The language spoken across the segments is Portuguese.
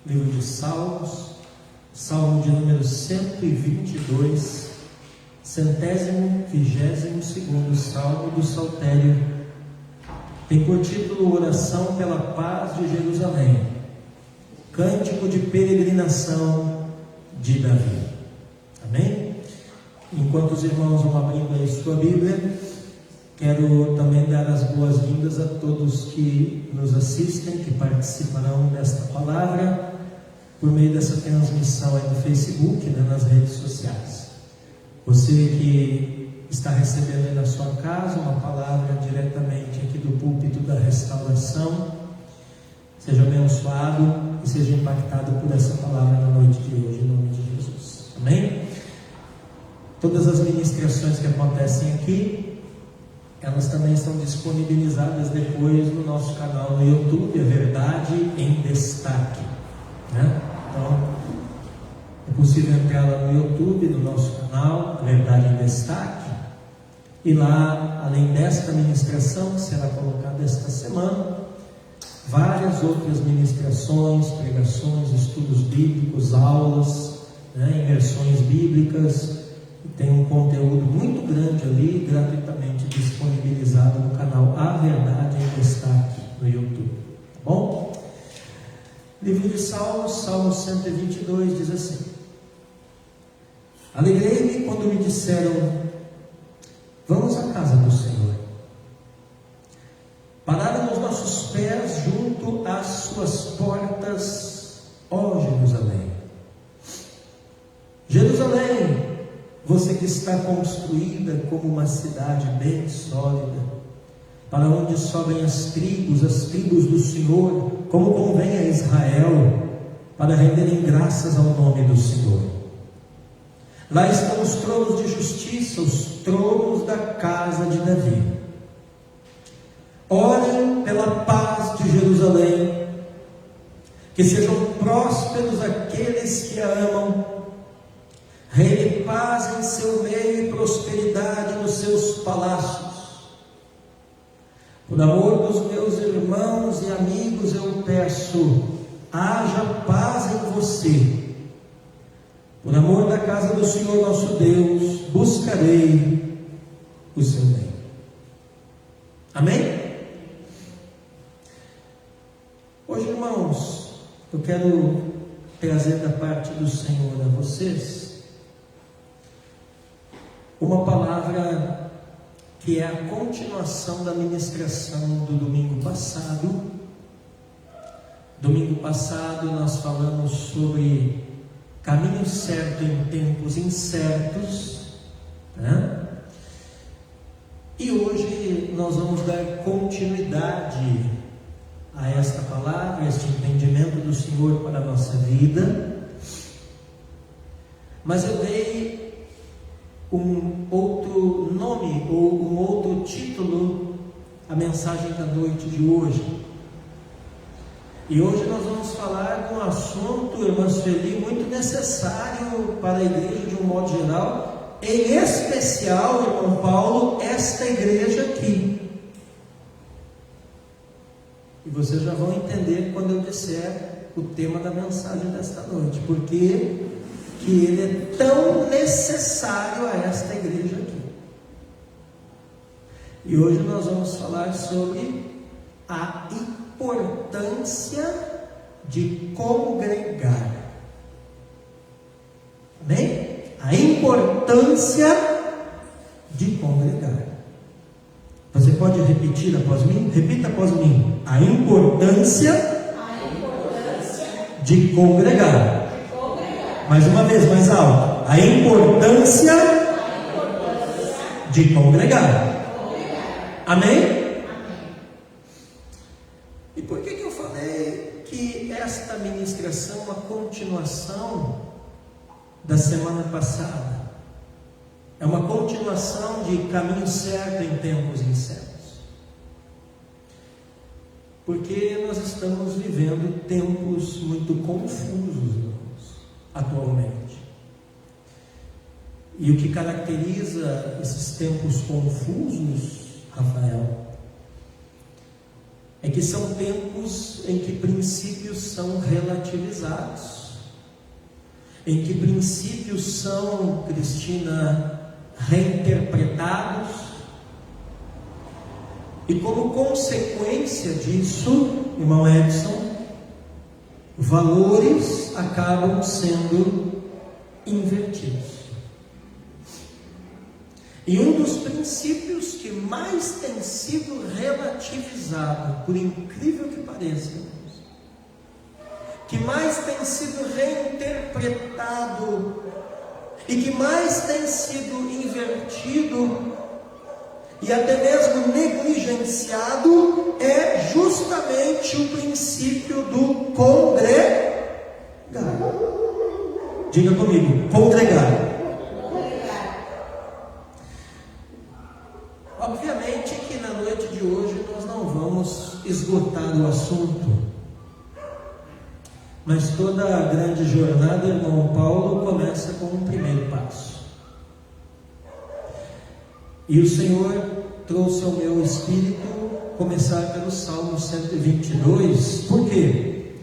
livro de Salmos, Salmo de número 122, 122º Salmo do Saltério. Tem por título Oração pela Paz de Jerusalém, Cântico de Peregrinação de Davi. Amém? Enquanto os irmãos vão abrindo aí sua Bíblia, quero também dar as boas-vindas a todos que nos assistem, que participarão desta palavra por meio dessa transmissão aí no Facebook, nas redes sociais. Você que está recebendo aí na sua casa uma palavra diretamente aqui do púlpito da Restauração, seja abençoado e seja impactado por essa palavra na noite de hoje, em nome de Jesus. Amém? Todas as ministrações que acontecem aqui, elas também estão disponibilizadas depois no nosso canal no YouTube, A Verdade em Destaque, Então, é possível entrar lá no YouTube, no nosso canal, A Verdade em Destaque, e lá, além desta ministração que será colocada esta semana, várias outras ministrações, pregações, estudos bíblicos, aulas, imersões bíblicas. Tem um conteúdo muito grande ali, gratuitamente disponibilizado no canal A Verdade em Destaque no YouTube. Tá bom? Livro de Salmos, Salmo 122 diz assim: Alegrei-me quando me disseram: vamos à casa do Senhor. Pararam os nossos pés junto às suas portas, ó Jerusalém. Jerusalém, você que está construída como uma cidade bem sólida, para onde sobem as tribos do Senhor, como convém a Israel, para renderem graças ao nome do Senhor. Lá estão os tronos de justiça, os tronos da casa de Davi. Orem pela paz de Jerusalém, que sejam prósperos aqueles que a amam. Reine paz em seu meio e prosperidade nos seus palácios. Por amor dos meus irmãos e amigos eu peço, haja paz em você. Por amor da casa do Senhor nosso Deus, buscarei o seu bem. Amém? Hoje, irmãos, eu quero trazer da parte do Senhor a vocês uma palavra que é a continuação da ministração do domingo passado. Domingo passado nós falamos sobre caminho certo em tempos incertos, E hoje nós vamos dar continuidade a esta palavra, a este entendimento do Senhor para a nossa vida. Mas eu dei um outro nome ou um outro título à mensagem da noite de hoje. E hoje nós vamos falar de um assunto, irmã Sueli, muito necessário para a igreja de um modo geral, em especial, irmão Paulo, esta igreja aqui. E vocês já vão entender quando eu disser o tema da mensagem desta noite, porque que ele é tão necessário a esta igreja aqui. E hoje nós vamos falar sobre a importância de congregar. Amém? A importância de congregar. Você pode repetir após mim? Repita após mim. A importância de congregar. Mais uma vez, mais alto. A importância de congregar. Amém? E por que eu falei que esta ministração é uma continuação da semana passada? É uma continuação de caminho certo em tempos incertos. Porque nós estamos vivendo tempos muito confusos, atualmente. E o que caracteriza esses tempos confusos, Rafael, é que são tempos em que princípios são relativizados, em que princípios são, Cristina, reinterpretados, e como consequência disso, irmão Edson, valores acabam sendo invertidos. E um dos princípios que mais tem sido relativizado, por incrível que pareça, que mais tem sido reinterpretado e que mais tem sido invertido e até mesmo negligenciado é justamente o princípio do congregar. Diga comigo, congregar. Obviamente que na noite de hoje nós não vamos esgotar o assunto, mas toda a grande jornada, irmão Paulo, começa com um primeiro passo. E o Senhor trouxe ao meu espírito começar pelo Salmo 122. Por quê?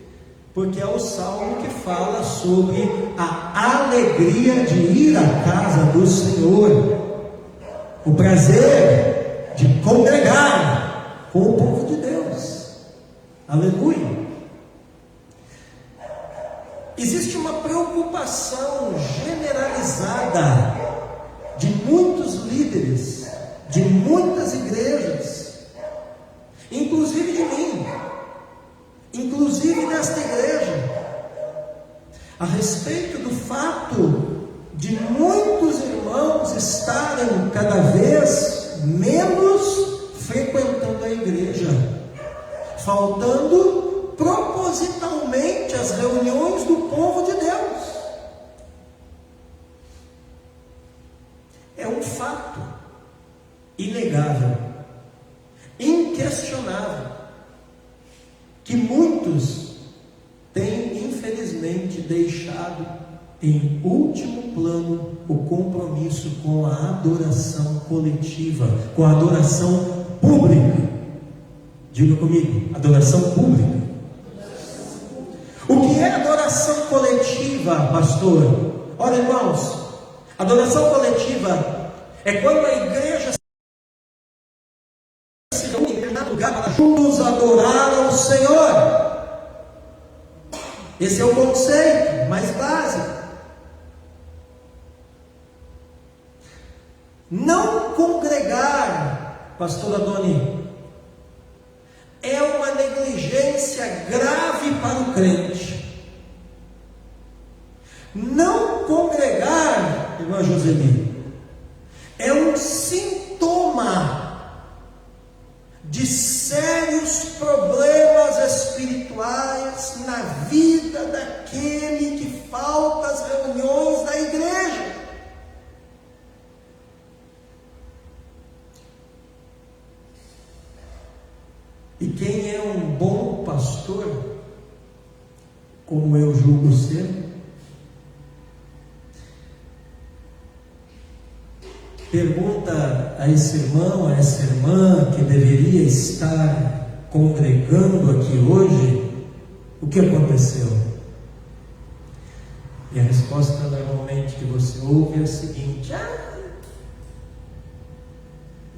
Porque é o salmo que fala sobre a alegria de ir à casa do Senhor, o prazer de congregar com o povo de Deus. Aleluia! Existe uma preocupação generalizada de muitos líderes, de muitas igrejas, inclusive de mim, inclusive desta igreja, a respeito do fato de muitos irmãos estarem cada vez menos frequentando a igreja, faltando propositalmente as reuniões do povo de Deus. É um fato inegável, inquestionável, que muitos têm infelizmente deixado em último plano o compromisso com a adoração coletiva, com a adoração pública. Diga comigo, adoração pública. O que é adoração coletiva, pastor? Olha, irmãos, adoração coletiva é quando a igreja se reúne em determinado lugar para juntos adorar ao Senhor. Esse é o conceito mais básico. Não congregar, pastora Doni, é uma negligência grave para o crente. Não congregar, irmã Joseli, é um sintoma de sérios problemas espirituais na vida daquele que falta às reuniões da igreja. E quem é um bom pastor, como eu julgo ser, pergunta a esse irmão, a essa irmã que deveria estar congregando aqui hoje, o que aconteceu? E a resposta normalmente que você ouve é a seguinte: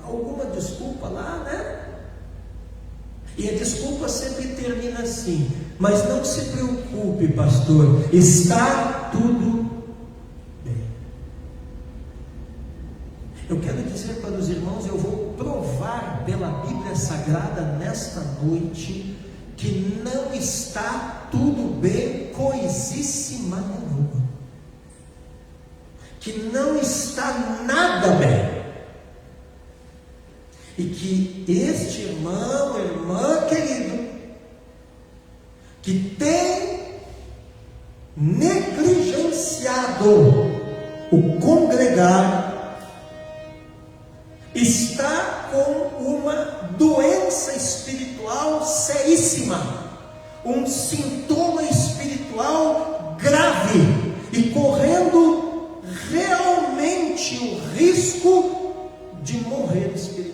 alguma desculpa lá, né? E a desculpa sempre termina assim: mas não se preocupe, pastor, está tudo bem. Eu quero dizer para os irmãos, eu vou provar pela Bíblia Sagrada nesta noite que não está tudo bem coisíssima nenhuma, que não está nada bem, e que este irmão, irmã querido, que tem negligenciado o congregar, está com uma doença espiritual seríssima, um sintoma espiritual grave, e correndo realmente o risco de morrer espiritualmente.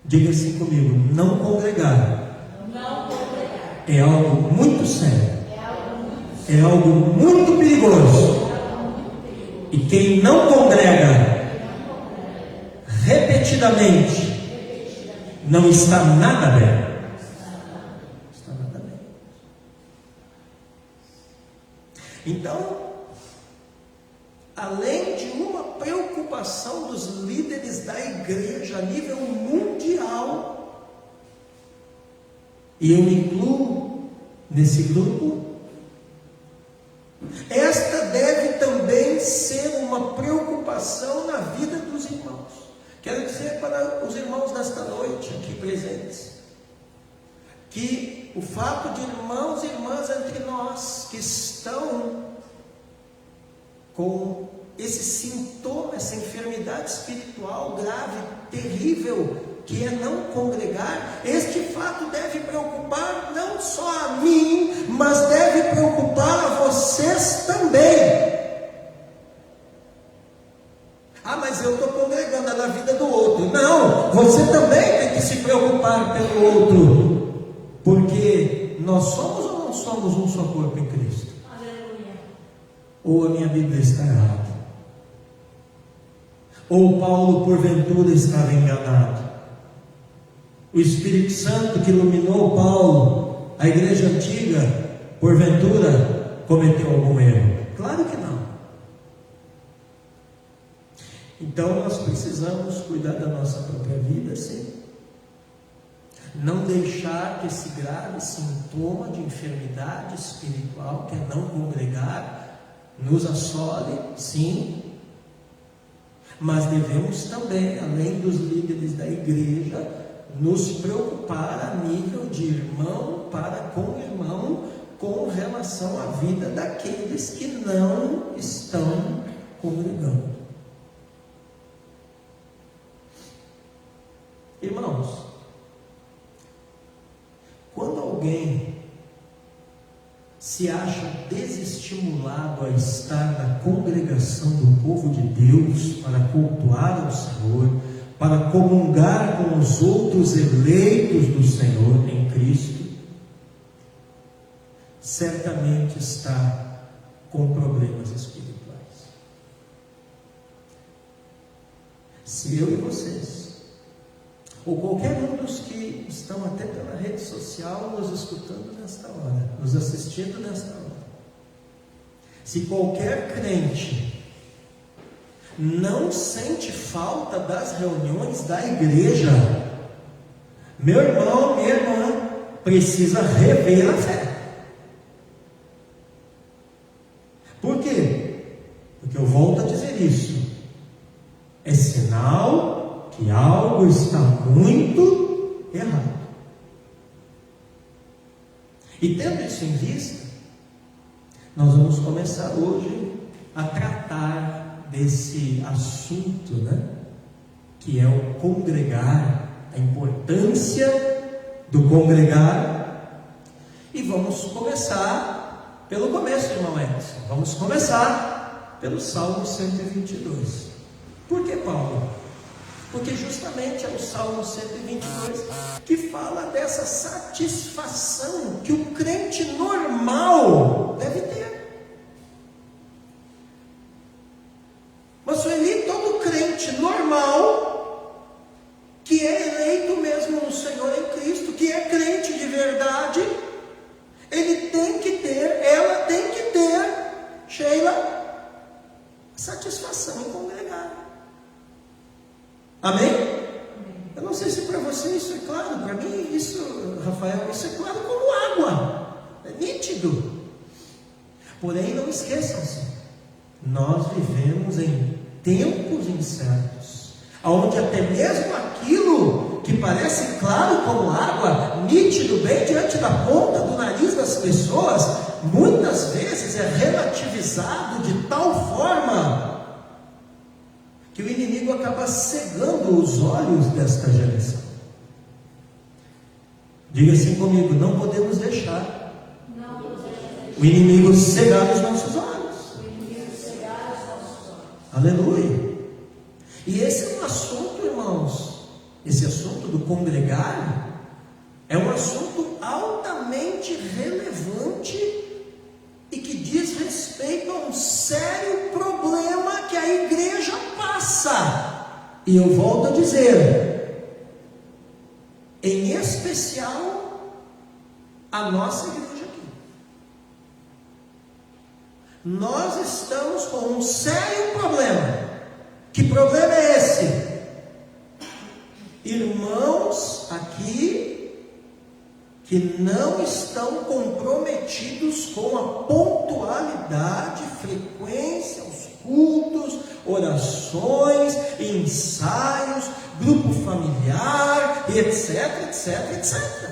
Diga assim comigo: não congregar é algo muito sério, é algo muito perigoso. E quem não congrega repetidamente não está nada bem. Está nada bem. Então, além de uma preocupação dos líderes da igreja a nível mundial, e eu me incluo nesse grupo, esta deve também ser uma preocupação na vida dos irmãos. Quero dizer para os irmãos desta noite aqui presentes, que o fato de irmãos e irmãs entre nós que estão com esse sintoma, essa enfermidade espiritual grave, terrível, que é não congregar, este fato deve preocupar não só a mim, mas deve preocupar a vocês também. Ah, mas eu estou congregando na vida do outro. Não, você também tem que se preocupar pelo outro, porque nós somos ou não somos um só corpo em Cristo? Aleluia. Ou a minha Bíblia está errada? Ou Paulo porventura estava enganado? O Espírito Santo que iluminou Paulo, a igreja antiga, porventura cometeu algum erro? Claro que não. Então nós precisamos cuidar da nossa própria vida, sim. Não deixar que esse grave sintoma de enfermidade espiritual, que é não congregar, nos assole, sim. Mas devemos também, além dos líderes da igreja, nos preocupar a nível de irmão para com irmão, com relação à vida daqueles que não estão congregando. Irmãos, quando alguém se acha desestimulado a estar na congregação do povo de Deus para cultuar ao Senhor, para comungar com os outros eleitos do Senhor em Cristo, certamente está com problemas espirituais. Se eu e vocês, ou qualquer um dos que estão até pela rede social nos escutando nesta hora, nos assistindo nesta hora, se qualquer crente não sente falta das reuniões da igreja, meu irmão, minha irmã, precisa rever a fé. Por quê? Porque eu volto a dizer isso, é sinal que algo está muito errado. E tendo isso em vista, nós vamos começar hoje a tratar desse assunto, que é o congregar, a importância do congregar. E vamos começar pelo começo, irmão Edson. Vamos começar pelo Salmo 122. Por que, Paulo? Porque justamente é o Salmo 122 que fala dessa satisfação que o crente normal deve ter. Mas Sueli, todo crente normal, que é eleito mesmo no Senhor em Cristo, que é crente de verdade, ele tem que ter, ela tem que ter, Sheila, satisfação em congregar. Amém? Eu não sei se para você isso é claro, para mim isso, Rafael, isso é claro como água, é nítido. Porém, não esqueçam-se, nós vivemos em tempos incertos, onde até mesmo aquilo que parece claro como água, nítido bem diante da ponta do nariz das pessoas, muitas vezes é relativizado de tal forma que o inimigo acaba cegando os olhos desta geração. Diga assim comigo: não podemos deixar o inimigo cegar os nossos olhos. Aleluia. E esse é um assunto, irmãos, esse assunto do congregar é um assunto altamente relevante e que diz respeito a um sério problema que a igreja passa. E eu volto a dizer, em especial a nossa igreja aqui. Nós estamos com um sério problema. Que problema é esse? Irmãos aqui que não estão comprometidos com a pontualidade, frequência, os cultos, orações, ensaios, grupo familiar, etc, etc, etc.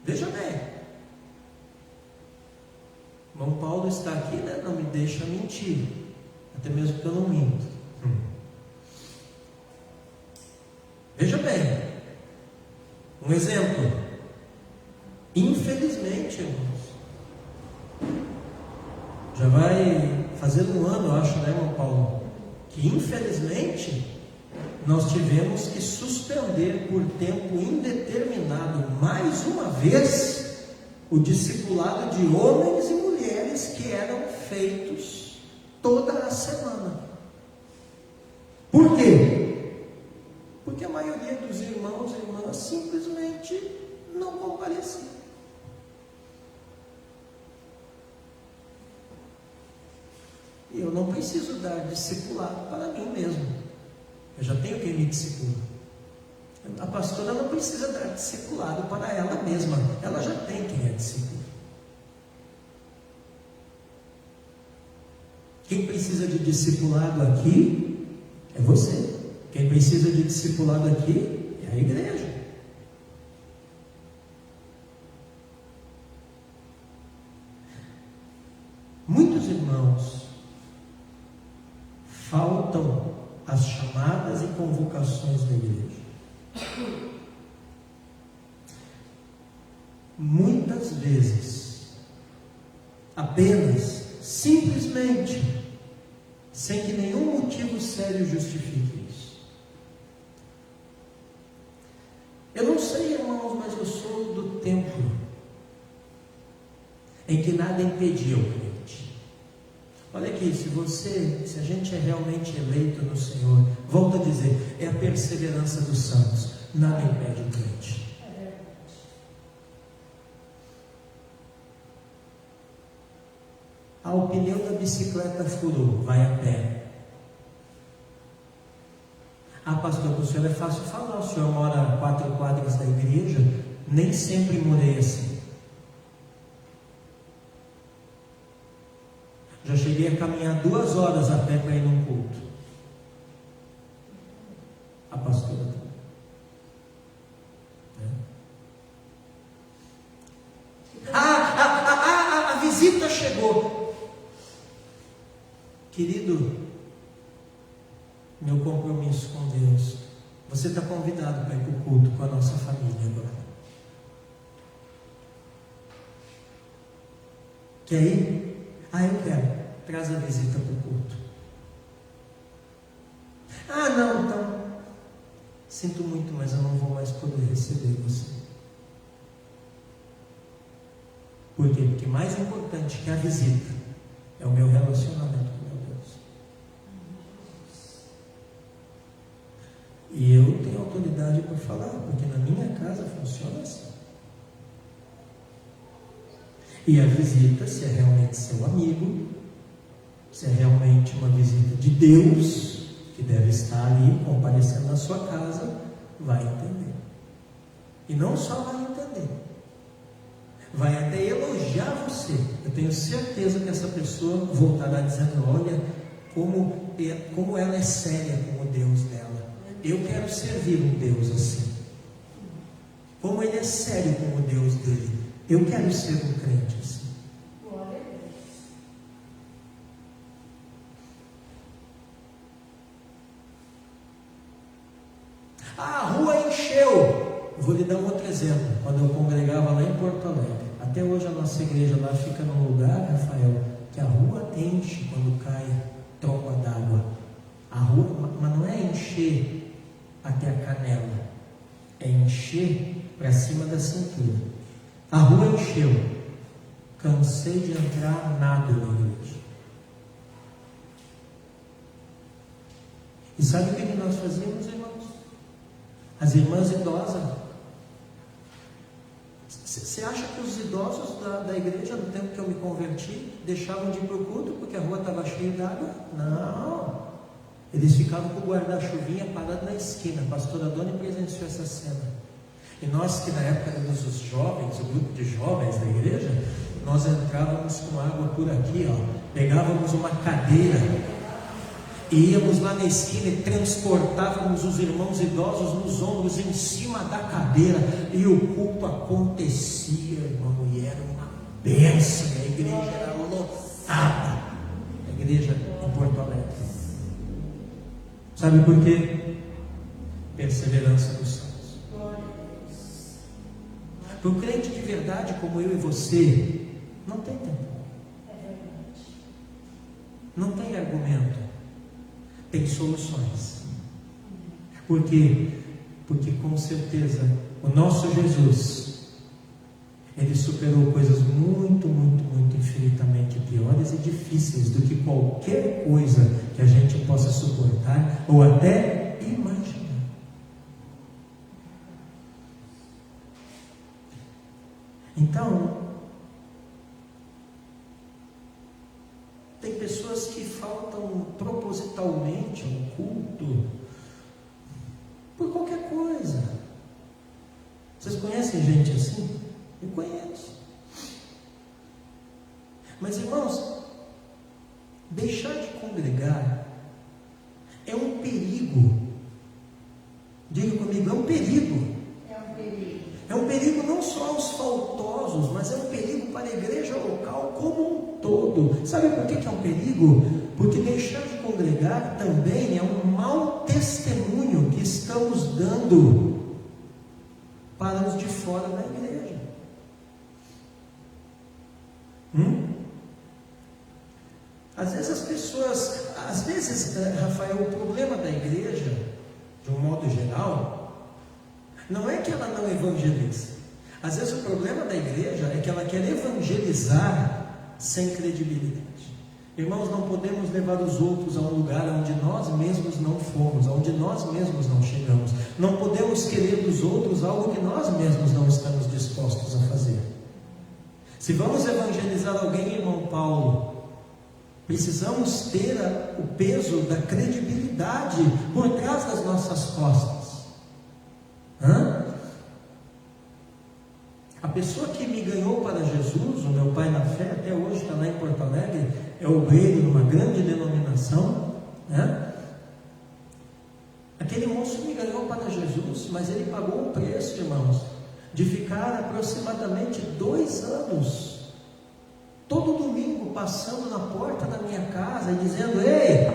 Veja bem, irmão Paulo está aqui, né? Não me deixa mentir, até mesmo que eu não minto. Veja bem, um exemplo. Infelizmente, irmãos, já vai fazer um ano, eu acho, né, irmão Paulo, que infelizmente nós tivemos que suspender por tempo indeterminado, mais uma vez, o discipulado de homens e mulheres que eram feitos toda a semana. Por quê? Porque a maioria dos irmãos e irmãs simplesmente não compareciam. E eu não preciso dar discipulado para mim mesmo. Eu já tenho quem me discipula. A pastora não precisa dar discipulado para ela mesma. Ela já tem quem a discipula. Quem precisa de discipulado aqui é você. Quem precisa de discipulado aqui é a igreja. Muitos irmãos faltam às chamadas e convocações da igreja. Muitas vezes, apenas, simplesmente, sem que nenhum motivo sério justifique isso. Eu não sei, irmãos, mas eu sou do tempo em que nada impedia o crente. Olha aqui, se a gente é realmente eleito no Senhor, volto a dizer, é a perseverança dos santos, nada impede o crente. A opinião da bicicleta furou, vai a pé. Ah, pastor, para o senhor é fácil falar, o senhor mora a 4 quadras da igreja, nem sempre morei assim. Já cheguei a caminhar 2 horas a pé para ir num culto. A pastora também. A visita chegou. Querido, meu compromisso com Deus, você está convidado para ir para o culto com a nossa família agora. Quer ir? Eu quero. Traz a visita para o culto. Não, então sinto muito, mas eu não vou mais poder receber você. Por quê? Porque mais importante que a visita é o meu relacionamento com meu Deus. E eu tenho autoridade para falar, porque na minha casa funciona assim. E a visita, se é realmente seu amigo, se é realmente uma visita de Deus, que deve estar ali comparecendo na sua casa, vai entender. E não só vai entender, vai até elogiar você. Eu tenho certeza que essa pessoa voltará dizendo: olha, como ela é séria com o Deus dela. Eu quero servir um Deus assim. Como ele é sério com o Deus dele. Eu quero ser um crente assim. A rua encheu. Vou lhe dar um outro exemplo. Quando eu congregava lá em Porto Alegre, até hoje a nossa igreja lá fica num lugar, Rafael, que a rua enche quando cai tromba d'água. A rua, mas não é encher até a canela, é encher para cima da cintura. A rua encheu, cansei de entrar nada na igreja. E sabe o que nós fazíamos, irmãos? As irmãs idosas. Você acha que os idosos da igreja, no tempo que eu me converti, deixavam de ir para o culto porque a rua estava cheia d'água? Não. Eles ficavam com o guarda-chuvinha parado na esquina. A pastora Doni presenciou essa cena. E nós, que na época éramos os jovens, o grupo de jovens da igreja, nós entrávamos com água por aqui, pegávamos uma cadeira e íamos lá na esquina e transportávamos os irmãos idosos nos ombros, em cima da cadeira, e o culto acontecia, irmão, e era uma bênção. A igreja era lotada, a igreja em Porto Alegre. Sabe por quê? Perseverança dos santos. Para o crente de verdade como eu e você, não tem tempo, não tem argumento, tem soluções. Por quê? Porque com certeza o nosso Jesus, Ele superou coisas muito, muito, muito infinitamente piores e difíceis do que qualquer coisa que a gente possa suportar ou até imaginar. Então, tem pessoas que faltam propositalmente ao culto por qualquer coisa. Vocês conhecem gente assim? Eu conheço. Mas, irmãos, deixar de congregar é um perigo. Diga comigo, é um perigo. É um perigo. É um perigo não só aos faltosos, mas é um perigo para a igreja local como um todo. Sabe por que é um perigo? Porque deixar de congregar também é um mau testemunho que estamos dando para os de fora da igreja. Às vezes as pessoas, Rafael, o problema da igreja, de um modo geral, não é que ela não evangeliza. Às vezes o problema da igreja é que ela quer evangelizar sem credibilidade. Irmãos, não podemos levar os outros a um lugar onde nós mesmos não fomos, onde nós mesmos não chegamos. Não podemos querer dos outros algo que nós mesmos não estamos dispostos a fazer. Se vamos evangelizar alguém, irmão Paulo, precisamos ter o peso da credibilidade por trás das nossas costas. A pessoa que me ganhou para Jesus, o meu pai na fé, até hoje está lá em Porto Alegre, é obreiro numa grande denominação, Aquele moço me ganhou para Jesus, mas ele pagou um preço, irmãos, de ficar aproximadamente 2 anos, todo domingo, passando na porta da minha casa e dizendo: ei,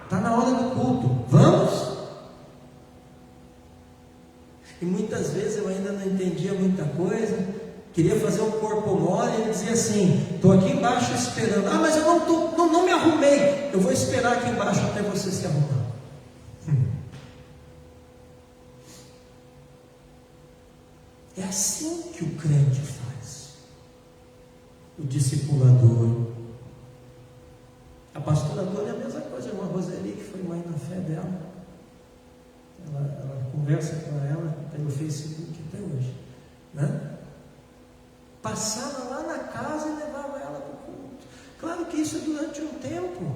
está na hora do culto, vamos? E muitas vezes eu ainda não entendia muita coisa, queria fazer um corpo mole, e ele dizia assim: estou aqui embaixo esperando. Ah, mas eu não me arrumei, eu vou esperar aqui embaixo até você se arrumar. É assim que o crente faz, o discipulador. A pastora Dona é a mesma coisa, a irmã Roseli, que foi mãe na fé dela, ela conversa com ela pelo Facebook até hoje, Passava lá na casa e levava ela para o culto. Claro que isso é durante um tempo,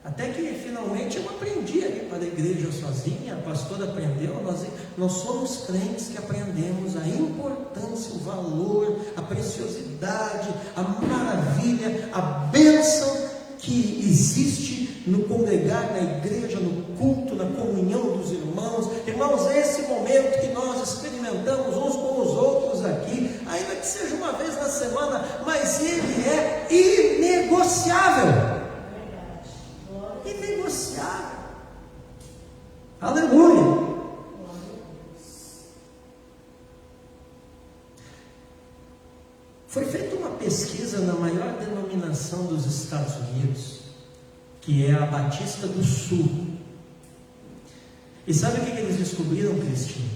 Até que finalmente eu aprendi a ir para a igreja sozinha, a pastora aprendeu, nós somos crentes que aprendemos a importância, o valor, a preciosidade, a maravilha, a bênção que existe no congregar na igreja, no culto, na comunhão dos irmãos. Irmãos, esse momento que nós experimentamos uns com os outros aqui, ainda que seja uma vez na semana, mas ele é inegociável. Inegociável. Aleluia. Foi feita uma pesquisa na maior denominação dos Estados Unidos, que é a Batista do Sul. E sabe o que eles descobriram, Cristina?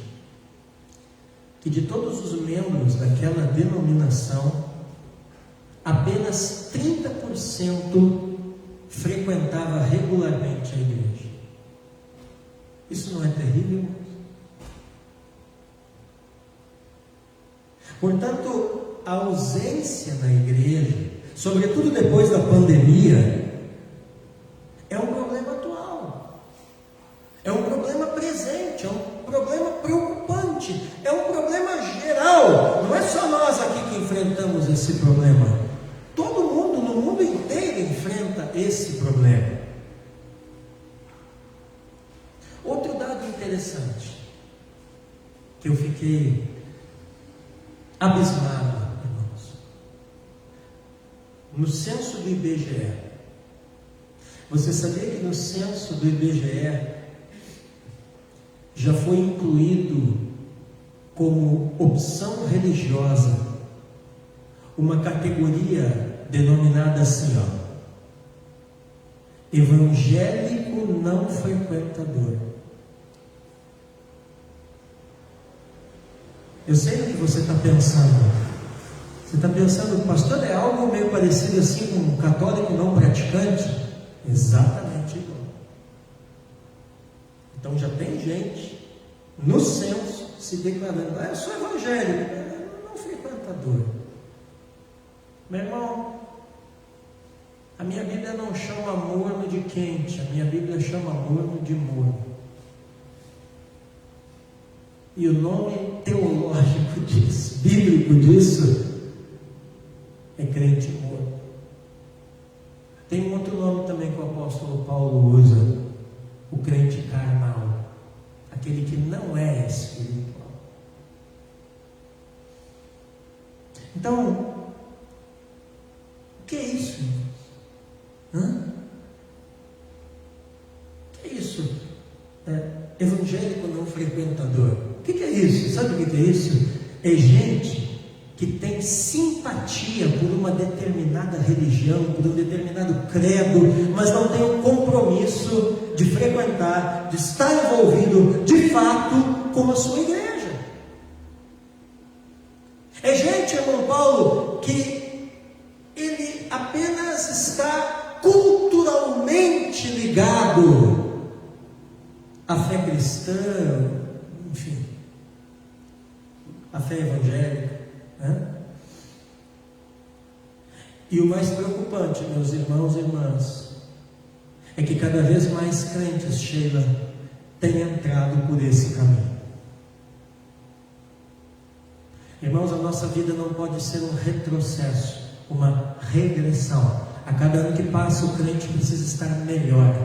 Que de todos os membros daquela denominação, apenas 30% frequentava regularmente a igreja. Isso não é terrível? Portanto, a ausência na igreja, sobretudo depois da pandemia, é um problema atual, é um problema presente, é um problema preocupante, é um problema geral. Não é só nós aqui que enfrentamos esse problema, todo mundo no mundo inteiro enfrenta esse problema. Outro dado interessante, que eu fiquei abismado, irmãos. No censo do IBGE, você sabia que no censo do IBGE já foi incluído como opção religiosa uma categoria denominada assim, evangélico não frequentador. Eu sei o que você está pensando. Você está pensando, pastor, é algo meio parecido assim com um católico não praticante? Exatamente igual. Então já tem gente no censo se declarando, eu sou evangélico, não frequentador. Meu irmão, a minha Bíblia não chama morno de quente, a minha Bíblia chama morno de morno. E o nome teológico disso, bíblico disso, é crente morto. Tem um outro nome também que o apóstolo Paulo usa, o crente carnal, aquele que não é espiritual. Então, o que é isso? O que é isso? Evangélico não frequentador. O que é isso? Sabe o que é isso? É gente que tem simpatia por uma determinada religião, por um determinado credo, mas não tem um compromisso de frequentar, de estar envolvido de fato com a sua igreja. É gente, irmão Paulo, que ele apenas está culturalmente ligado à fé cristã, enfim, a fé evangélica, né? E o mais preocupante, meus irmãos e irmãs, é que cada vez mais crentes, Sheila, têm entrado por esse caminho. Irmãos, a nossa vida não pode ser um retrocesso, uma regressão. A cada ano que passa, o crente precisa estar melhor.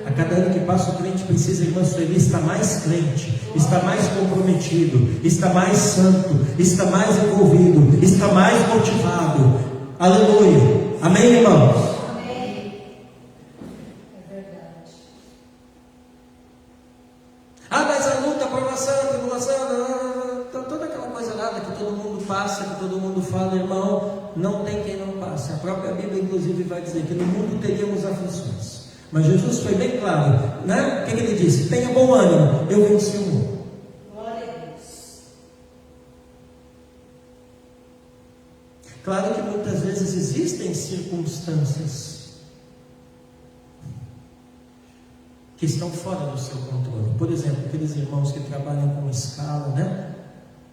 A cada ano que passa, o crente precisa, irmã Sueli, estar mais crente, estar mais comprometido, estar mais santo, estar mais envolvido, estar mais motivado. Aleluia. Amém, irmãos? Amém. É verdade. Mas a luta, a provação, a tribulação, toda aquela coisa nada que todo mundo passa, que todo mundo fala, irmão, não tem quem não passe. A própria Bíblia, inclusive, vai dizer que no mundo teríamos aflições. Mas Jesus foi bem claro, né? O que ele disse? Tenha bom ânimo, eu venci o mundo. Glória a Deus. Claro que muitas vezes existem circunstâncias que estão fora do seu controle. Por exemplo, aqueles irmãos que trabalham com escala, né?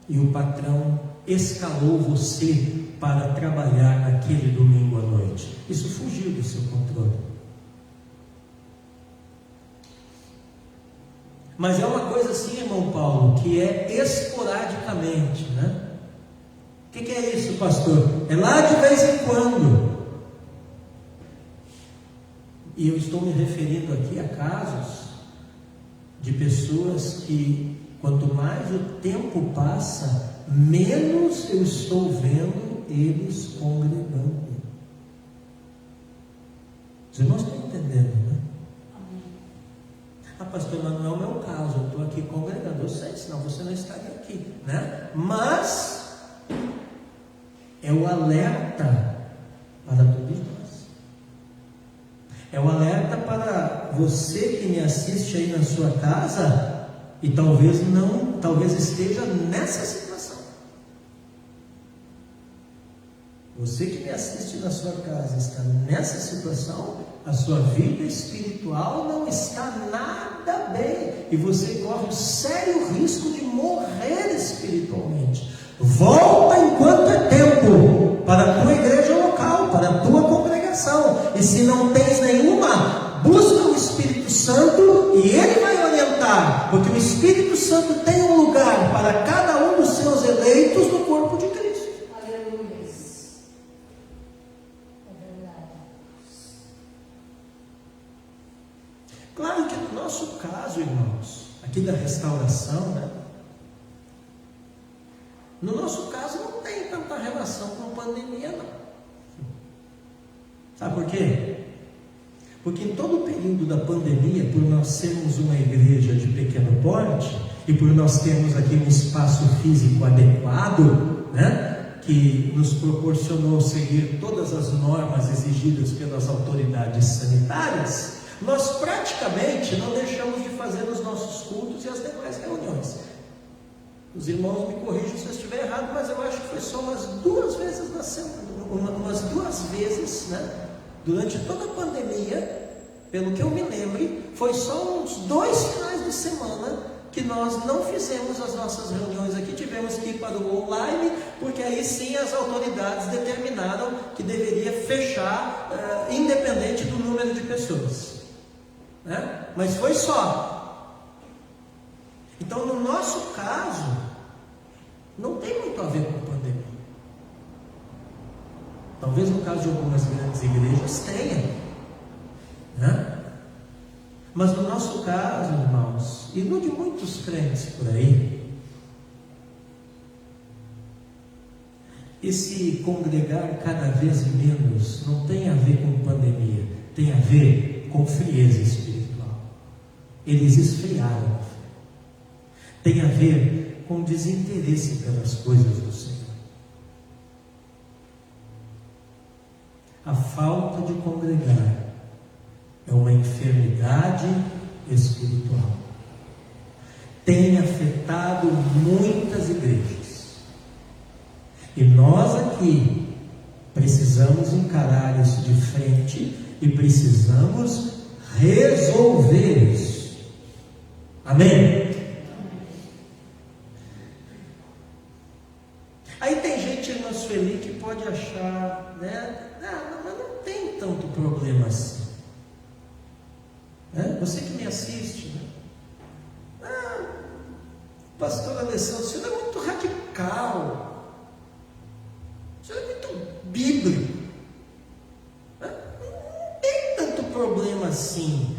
E o patrão escalou você para trabalhar naquele domingo à noite. Isso fugiu do seu controle. Mas é uma coisa assim, irmão Paulo, que é esporadicamente, né? O que é isso, pastor? É lá de vez em quando. E eu estou me referindo aqui a casos de pessoas que, quanto mais o tempo passa, menos eu estou vendo eles congregando. Os irmãos estão entendendo, né? Pastor, mas não é o meu caso, eu estou aqui congregando, eu sei, senão você não estaria aqui, né? Mas é o alerta para todos nós, é o alerta você que me assiste aí na sua casa e talvez esteja nessa situação. Você que me assiste na sua casa está nessa situação, a sua vida espiritual não está nada bem e você corre um sério risco de morrer espiritualmente. Volta enquanto é tempo para a tua igreja local, para a tua congregação, e se não tens nenhuma, busca o Espírito Santo e ele vai orientar, porque o Espírito Santo tem um lugar para cada um dos seus eleitos no corpo de Cristo. Claro que no nosso caso, irmãos, aqui da restauração, né? No nosso caso não tem tanta relação com a pandemia, não. Sabe por quê? Porque em todo o período da pandemia, por nós sermos uma igreja de pequeno porte, e por nós termos aqui um espaço físico adequado, né? Que nos proporcionou seguir todas as normas exigidas pelas autoridades sanitárias, nós praticamente não deixamos de fazer os nossos cultos e as demais reuniões. Os irmãos me corrijam se eu estiver errado, mas eu acho que foi só umas 2 vezes na semana, umas 2 vezes, né? Durante toda a pandemia, pelo que eu me lembre, foi só uns 2 finais de semana que nós não fizemos as nossas reuniões aqui, tivemos que ir para o online, porque aí sim as autoridades determinaram que deveria fechar, independente do número de pessoas. Né? Mas foi só. Então, no nosso caso, não tem muito a ver com a pandemia. Talvez no caso de algumas grandes igrejas tenha, né? Mas no nosso caso, irmãos, e no de muitos crentes por aí, esse congregar cada vez menos não tem a ver com pandemia, tem a ver com frieza espiritual. Eles esfriaram. Tem a ver com desinteresse pelas coisas do Senhor. A falta de congregar é uma enfermidade espiritual. Tem afetado muitas igrejas. E nós aqui precisamos encarar isso de frente e precisamos resolver isso. Amém? Aí tem gente, irmã Sueli, que pode achar, né? Mas não tem tanto problema assim. Né? Você que me assiste, né? Pastor Alessandro, o senhor é muito radical. O senhor é muito bíblico. Né? Não tem tanto problema assim.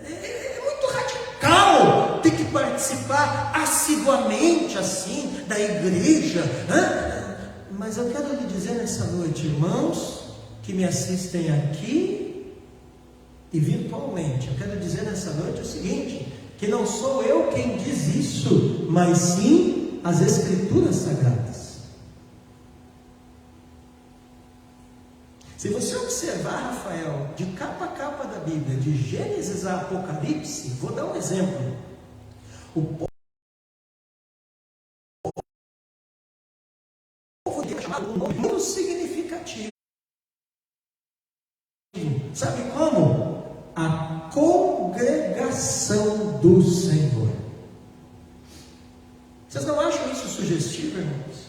É muito radical ter que participar assiduamente assim da igreja. Né? Mas eu quero lhe dizer nessa noite, irmãos que me assistem aqui e virtualmente, eu quero dizer nessa noite o seguinte, que não sou eu quem diz isso, mas sim as Escrituras Sagradas. Se você observar, Rafael, de capa a capa da Bíblia, de Gênesis a Apocalipse, vou dar um exemplo. O povo de Deus é chamado um nome muito significativo. Sabe como? A congregação do Senhor. Vocês não acham isso sugestivo, irmãos?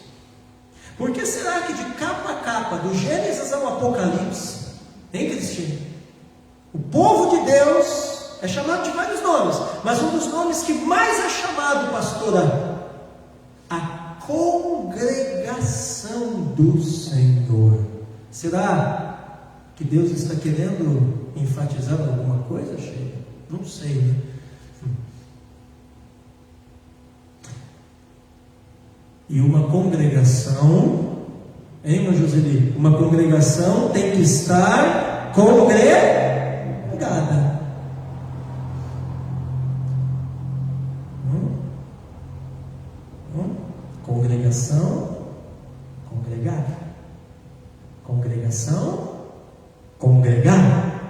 Por que será que de capa a capa, do Gênesis ao Apocalipse, hein, Cristina? O povo de Deus é chamado de vários nomes, mas um dos nomes que mais é chamado, pastora, a congregação do Senhor. Será que Deus está querendo enfatizar alguma coisa, Sheila? Não sei, né? E uma congregação, hein, irmã Joseli? Uma congregação tem que estar congregada. Congregação, congregada. Congregação, congregada.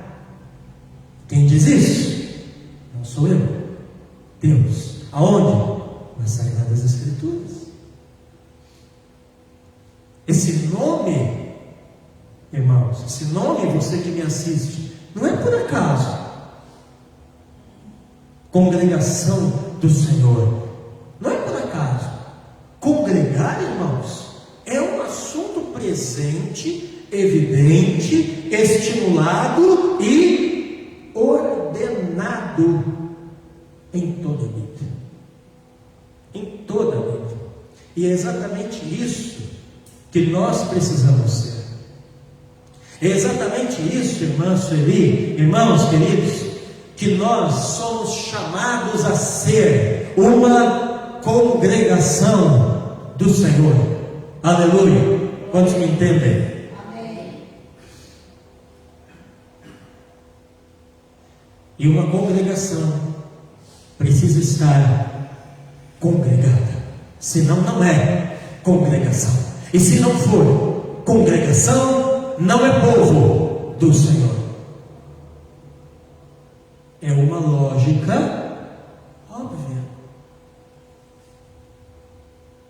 Quem diz diz isso? Não sou eu, Deus. Aonde? Nas Sagradas Escrituras. Esse nome, irmãos, esse nome, você que me assiste, não é por acaso. Congregação do Senhor, não é por acaso. Congregar, irmãos, é um assunto presente, evidente, estimulado e ordenado em toda a vida. Em toda a vida. E é exatamente isso que nós precisamos ser. É exatamente isso, irmã Sueli, irmãos queridos, que nós somos chamados a ser uma congregação do Senhor. Aleluia. Quantos me entendem? Amém. E uma congregação precisa estar congregada, senão não é congregação. E se não for congregação, não é povo do Senhor. É uma lógica óbvia.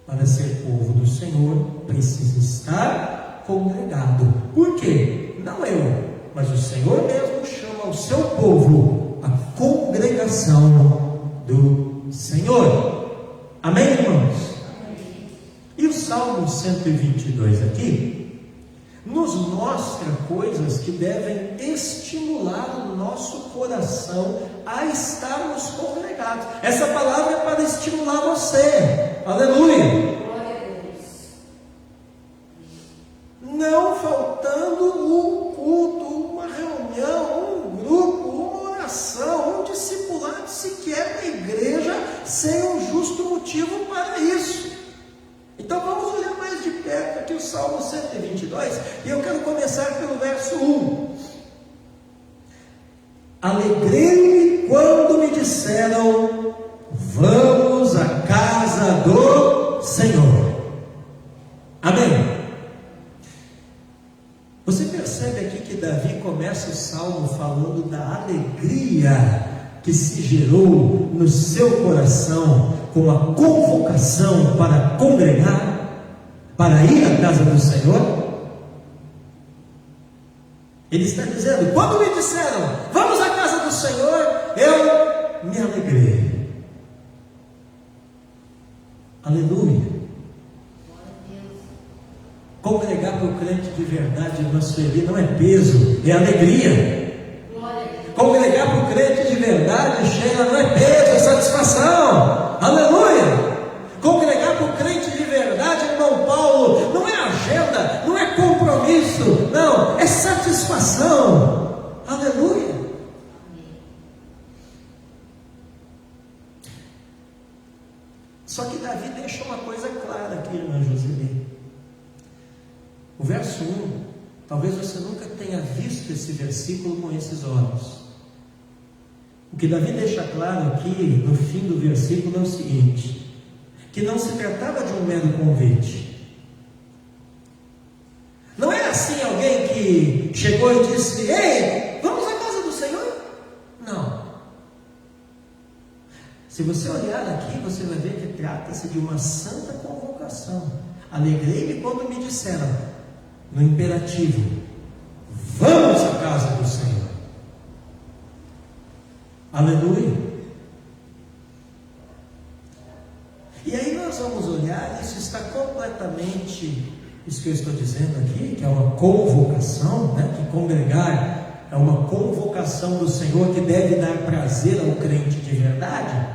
Para ser povo do Senhor, precisa estar congregado. Por quê? Não eu, mas o Senhor mesmo chama o seu povo a congregação do Senhor. Amém, irmãos? Amém. E o Salmo 122 aqui nos mostra coisas que devem estimular o nosso coração a estarmos congregados. Essa palavra é para estimular você. Aleluia! Glória a Deus. Não faltando um culto, uma reunião, um grupo, uma oração, um discipulado sequer na igreja, sem um justo motivo para isso. Então vamos olhar mais de perto aqui o Salmo 122, e eu quero começar pelo verso 1. Alegrei-me quando me disseram: vamos à casa do Senhor. Amém? Você percebe aqui que Davi começa o Salmo falando da alegria que se gerou no seu coração com a convocação para congregar, para ir à casa do Senhor. Ele está dizendo: quando me disseram, vamos à casa do Senhor, eu me alegrei. Aleluia. Congregar para o crente de verdade, irmã Sueli, não é peso, é alegria. Congregar para o crente de verdade, Sheila, não é peso, é satisfação. Aleluia! Congregar para o crente de verdade, irmão Paulo, não é agenda, não é compromisso, não, é satisfação. Aleluia! Só que Davi deixa uma coisa clara aqui, irmã Joseli. O verso 1, talvez você nunca tenha visto esse versículo com esses olhos. O que Davi deixa claro aqui, no fim do versículo, é o seguinte: que não se tratava de um mero convite. Não é assim alguém que chegou e disse: ei, vamos à casa do Senhor? Não. Se você olhar aqui, você vai ver que trata-se de uma santa convocação. Alegrei-me quando me disseram, no imperativo: vamos à casa do Senhor. Aleluia. E aí nós vamos olhar, isso está completamente, isso que eu estou dizendo aqui, que é uma convocação, né? Que congregar é uma convocação do Senhor que deve dar prazer ao crente de verdade.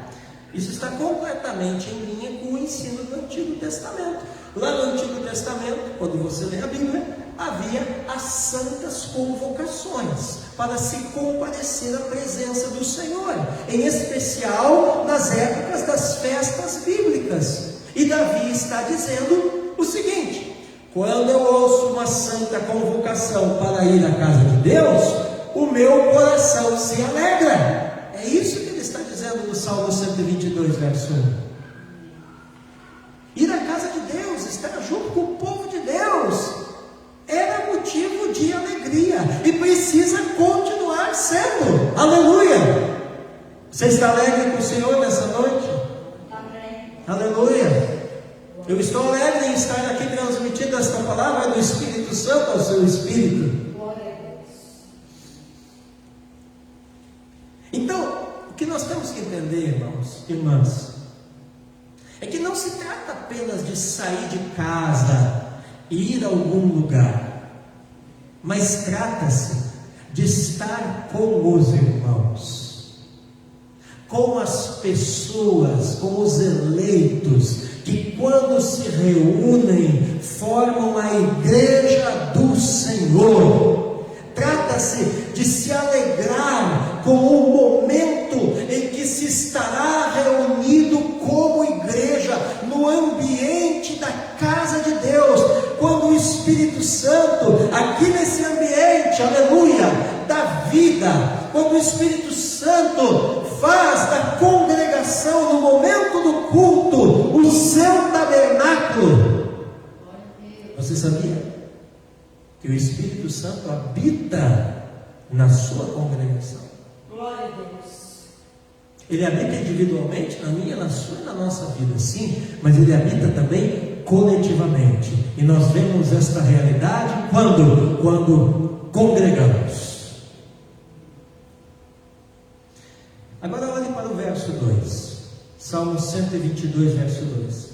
Isso está completamente em linha com o ensino do Antigo Testamento. Lá no Antigo Testamento, quando você lê a Bíblia, havia as santas convocações para se comparecer à presença do Senhor, em especial nas épocas das festas bíblicas. E Davi está dizendo o seguinte: quando eu ouço uma santa convocação para ir à casa de Deus, o meu coração se alegra. É isso que ele está dizendo no Salmo 122, verso 1. Ir à casa de Deus, estar junto com o povo de Deus, era motivo de alegria e precisa continuar sendo. Aleluia! Você está alegre com o Senhor nessa noite? Amém. Aleluia! Eu estou alegre em estar aqui transmitindo esta palavra do Espírito Santo ao seu espírito. Glória a Deus. Então, o que nós temos que entender, irmãos, irmãs, é que não se trata apenas de sair de casa e ir a algum lugar, mas trata-se de estar com os irmãos, com as pessoas, com os eleitos, que quando se reúnem, formam a igreja do Senhor. Trata-se de se alegrar com o momento em que se estará reunido como igreja, no ambiente da casa de Deus, quando o Espírito Santo, aqui nesse ambiente, aleluia, da vida, quando o Espírito Santo faz da congregação, no momento do culto, o seu tabernáculo. Você sabia que o Espírito Santo habita na sua congregação? Glória a Deus. Ele habita individualmente, na minha, na sua e na nossa vida, sim, mas ele habita também coletivamente. E nós vemos esta realidade quando congregamos. Agora olhe para o verso 2, Salmo 122, verso 2.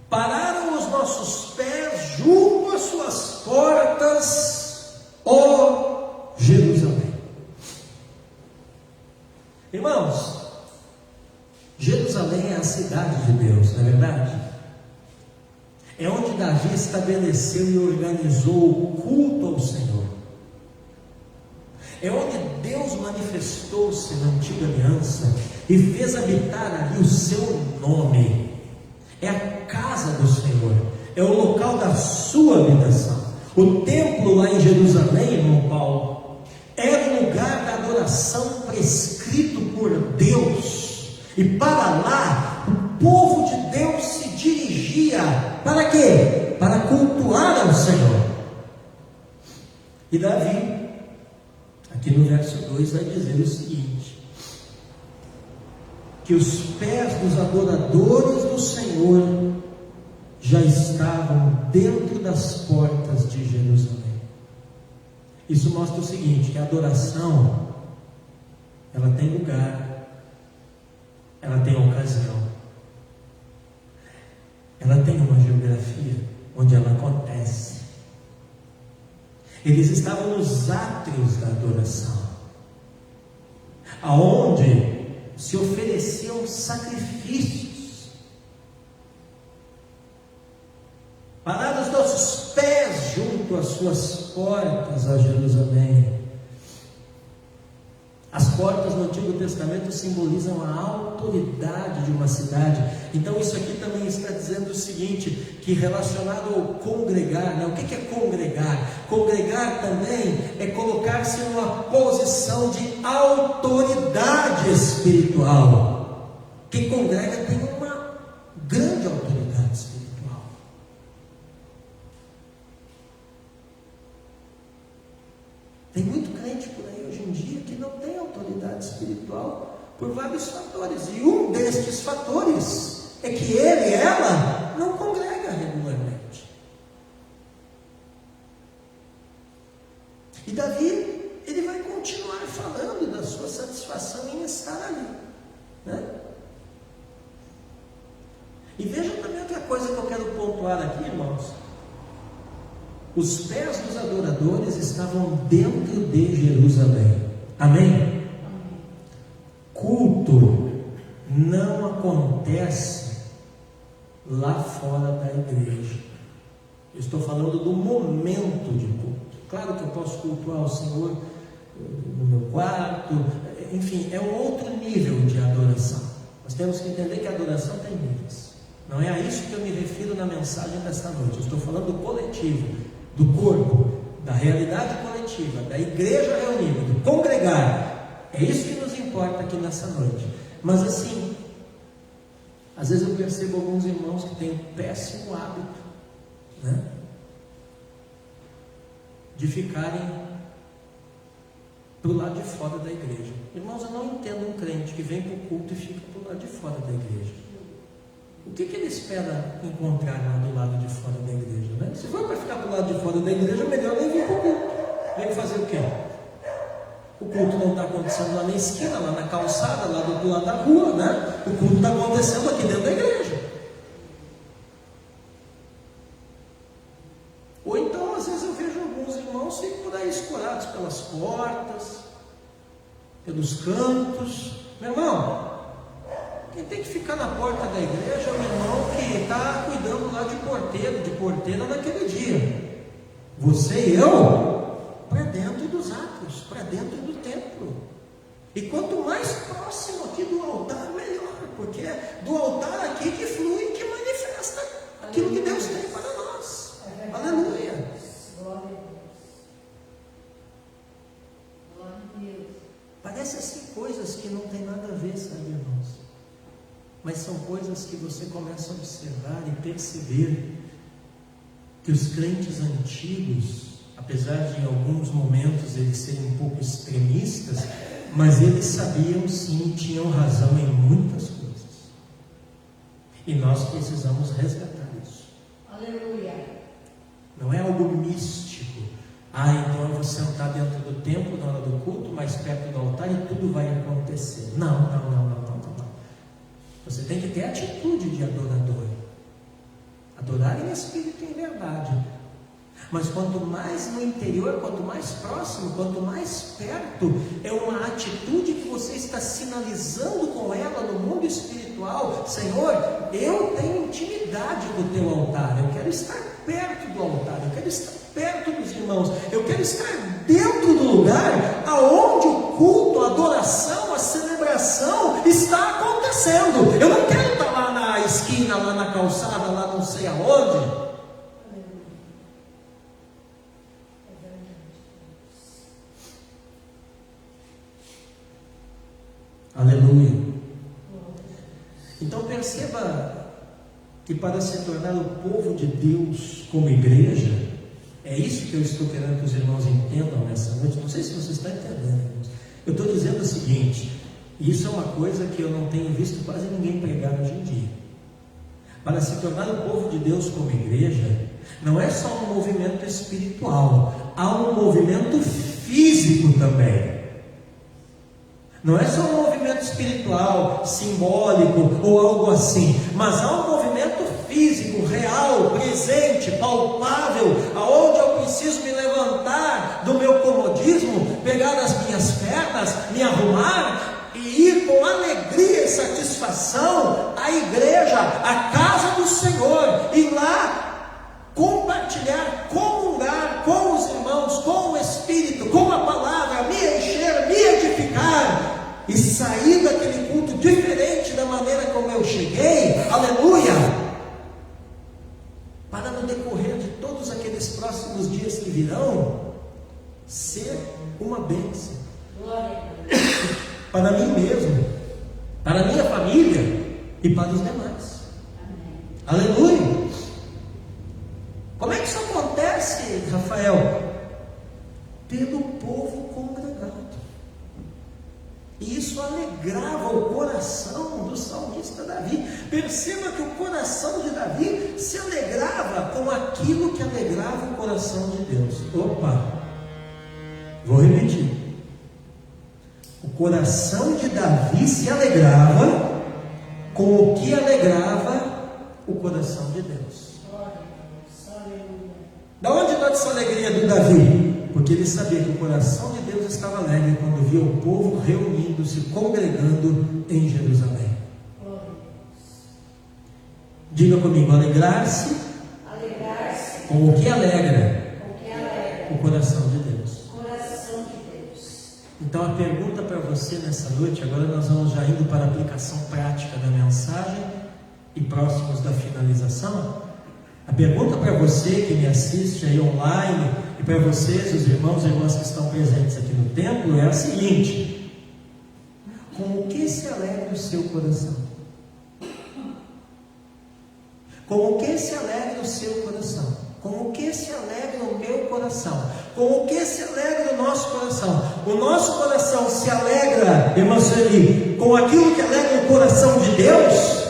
Pararam os nossos pés junto às suas portas, ó Jerusalém. Irmãos, Jerusalém é a cidade de Deus, não é verdade? É onde Davi estabeleceu e organizou o culto ao Senhor. É onde Deus manifestou-se na antiga aliança e fez habitar ali o seu nome. É a casa do Senhor, é o local da sua habitação. O templo lá em Jerusalém, irmão Paulo, era o lugar da adoração prescrito por Deus. E para lá, o povo de Deus se dirigia. Para quê? Para cultuar ao Senhor. E Davi, aqui no verso 2, vai dizer o seguinte: que os pés dos adoradores do Senhor já estavam dentro das portas de Jerusalém. Isso mostra o seguinte, que a adoração, ela tem lugar, ela tem ocasião, ela tem uma geografia onde ela acontece. Eles estavam nos átrios da adoração, aonde se ofereciam sacrifícios. Parados os nossos pés junto às suas portas, a Jerusalém. As portas no Antigo Testamento simbolizam a autoridade de uma cidade. Então isso aqui também está dizendo o seguinte, que relacionado ao congregar, né? O que é congregar? Congregar também é colocar-se numa posição de autoridade espiritual. Quem congrega tem uma grande autoridade espiritual. Tem muito crente por aí hoje em dia que não tem autoridade espiritual por vários fatores. E um destes fatores é que ele e ela não congrega regularmente. E Davi, ele vai continuar falando da sua satisfação em estar ali, né? E veja também outra coisa que eu quero pontuar aqui, irmãos. Os pés dos adoradores estavam dentro de Jerusalém. Amém? Culto não acontece lá fora da igreja. Eu estou falando do momento de culto. Claro que eu posso cultuar o Senhor no meu quarto, enfim, é um outro nível de adoração. Nós temos que entender que a adoração tem níveis. Não é a isso que eu me refiro na mensagem desta noite. Eu estou falando do coletivo, do corpo, da realidade coletiva, da igreja reunida, do congregar. É isso que nos importa aqui nessa noite. Mas assim, às vezes eu percebo alguns irmãos que têm um péssimo hábito, né? de ficarem para o lado de fora da igreja. Irmãos, eu não entendo um crente que vem para o culto e fica para o lado de fora da igreja. O que ele espera encontrar lá do lado de fora da igreja, né? Se for para ficar para o lado de fora da igreja, melhor nem vir para o culto. Vem fazer o quê? O culto não está acontecendo lá na esquina, lá na calçada, lá do lado da rua, né? O culto está acontecendo aqui dentro da igreja. Ou então, às vezes eu vejo alguns irmãos ficam por aí escurados pelas portas, pelos cantos. Meu irmão, quem tem que ficar na porta da igreja é o irmão que está cuidando lá de porteiro, de porteira naquele dia. Você e eu, para dentro dos átrios, para dentro do templo. E quanto mais próximo aqui do altar, melhor, porque é do altar aqui que flui, que manifesta aquilo que Deus tem para nós. Aleluia. Glória a Deus. Glória a Deus. Parece assim coisas que não tem nada a ver, sabe, irmãos? Mas são coisas que você começa a observar e perceber que os crentes antigos, apesar de em alguns momentos eles serem um pouco extremistas, mas eles sabiam sim, tinham razão em muitas coisas. E nós precisamos resgatar isso. Aleluia. Não é algo místico. Então eu vou sentar dentro do templo na hora do culto, mais perto do altar, e tudo vai acontecer. Não. Você tem que ter atitude de adorador. Adorar em espírito e em verdade. Mas quanto mais no interior, quanto mais próximo, quanto mais perto, é uma atitude que você está sinalizando com ela no mundo espiritual. Senhor, eu tenho intimidade do teu altar, eu quero estar perto do altar, eu quero estar perto dos irmãos, eu quero estar dentro do lugar aonde o culto, a adoração, a celebração está acontecendo. Eu não quero estar lá na esquina, lá na calçada, lá não sei aonde. Aleluia. Então perceba que para se tornar o povo de Deus como igreja, é isso que eu estou querendo que os irmãos entendam nessa noite. Não sei se você está entendendo, irmãos. Eu estou dizendo o seguinte, e isso é uma coisa que eu não tenho visto quase ninguém pregar hoje em dia. Para se tornar o povo de Deus como igreja, não é só um movimento espiritual, há um movimento físico também. Não é só um movimento espiritual, simbólico ou algo assim, mas há um movimento físico, real, presente, palpável, aonde eu preciso me levantar do meu comodismo, pegar as minhas pernas, me arrumar e ir com alegria e satisfação à igreja, à casa do Senhor, e lá compartilhar, comungar com os irmãos, com o Espírito, com a palavra, me encher, me edificar, e sair daquele culto diferente da maneira como eu cheguei, aleluia, para no decorrer de todos aqueles próximos dias que virão, ser uma bênção, para mim mesmo, para a minha família e para os demais. Amém. Aleluia. Como é que isso acontece, Rafael? Pelo povo congregado. E isso alegrava o coração do salmista Davi. Perceba que o coração de Davi se alegrava com aquilo que alegrava o coração de Deus. Opa! Vou repetir. O coração de Davi se alegrava com o que alegrava o coração de Deus. Da onde está essa alegria do Davi? Porque ele sabia que o coração de Deus estava alegre quando via o povo reunindo-se, congregando em Jerusalém. Diga comigo, alegrar-se com o que alegra o coração de Deus. Então a pergunta para você nessa noite, agora nós vamos já indo para a aplicação prática da mensagem e próximos da finalização. A pergunta para você que me assiste aí online e para vocês, os irmãos e irmãs que estão presentes aqui no templo, é a seguinte: com o que se alegra o seu coração? Com o que se alegra o seu coração? Com o que se alegra o meu coração? Com o que se alegra o nosso coração? O nosso coração se alegra, irmã Sueli, com aquilo que alegra o coração de Deus?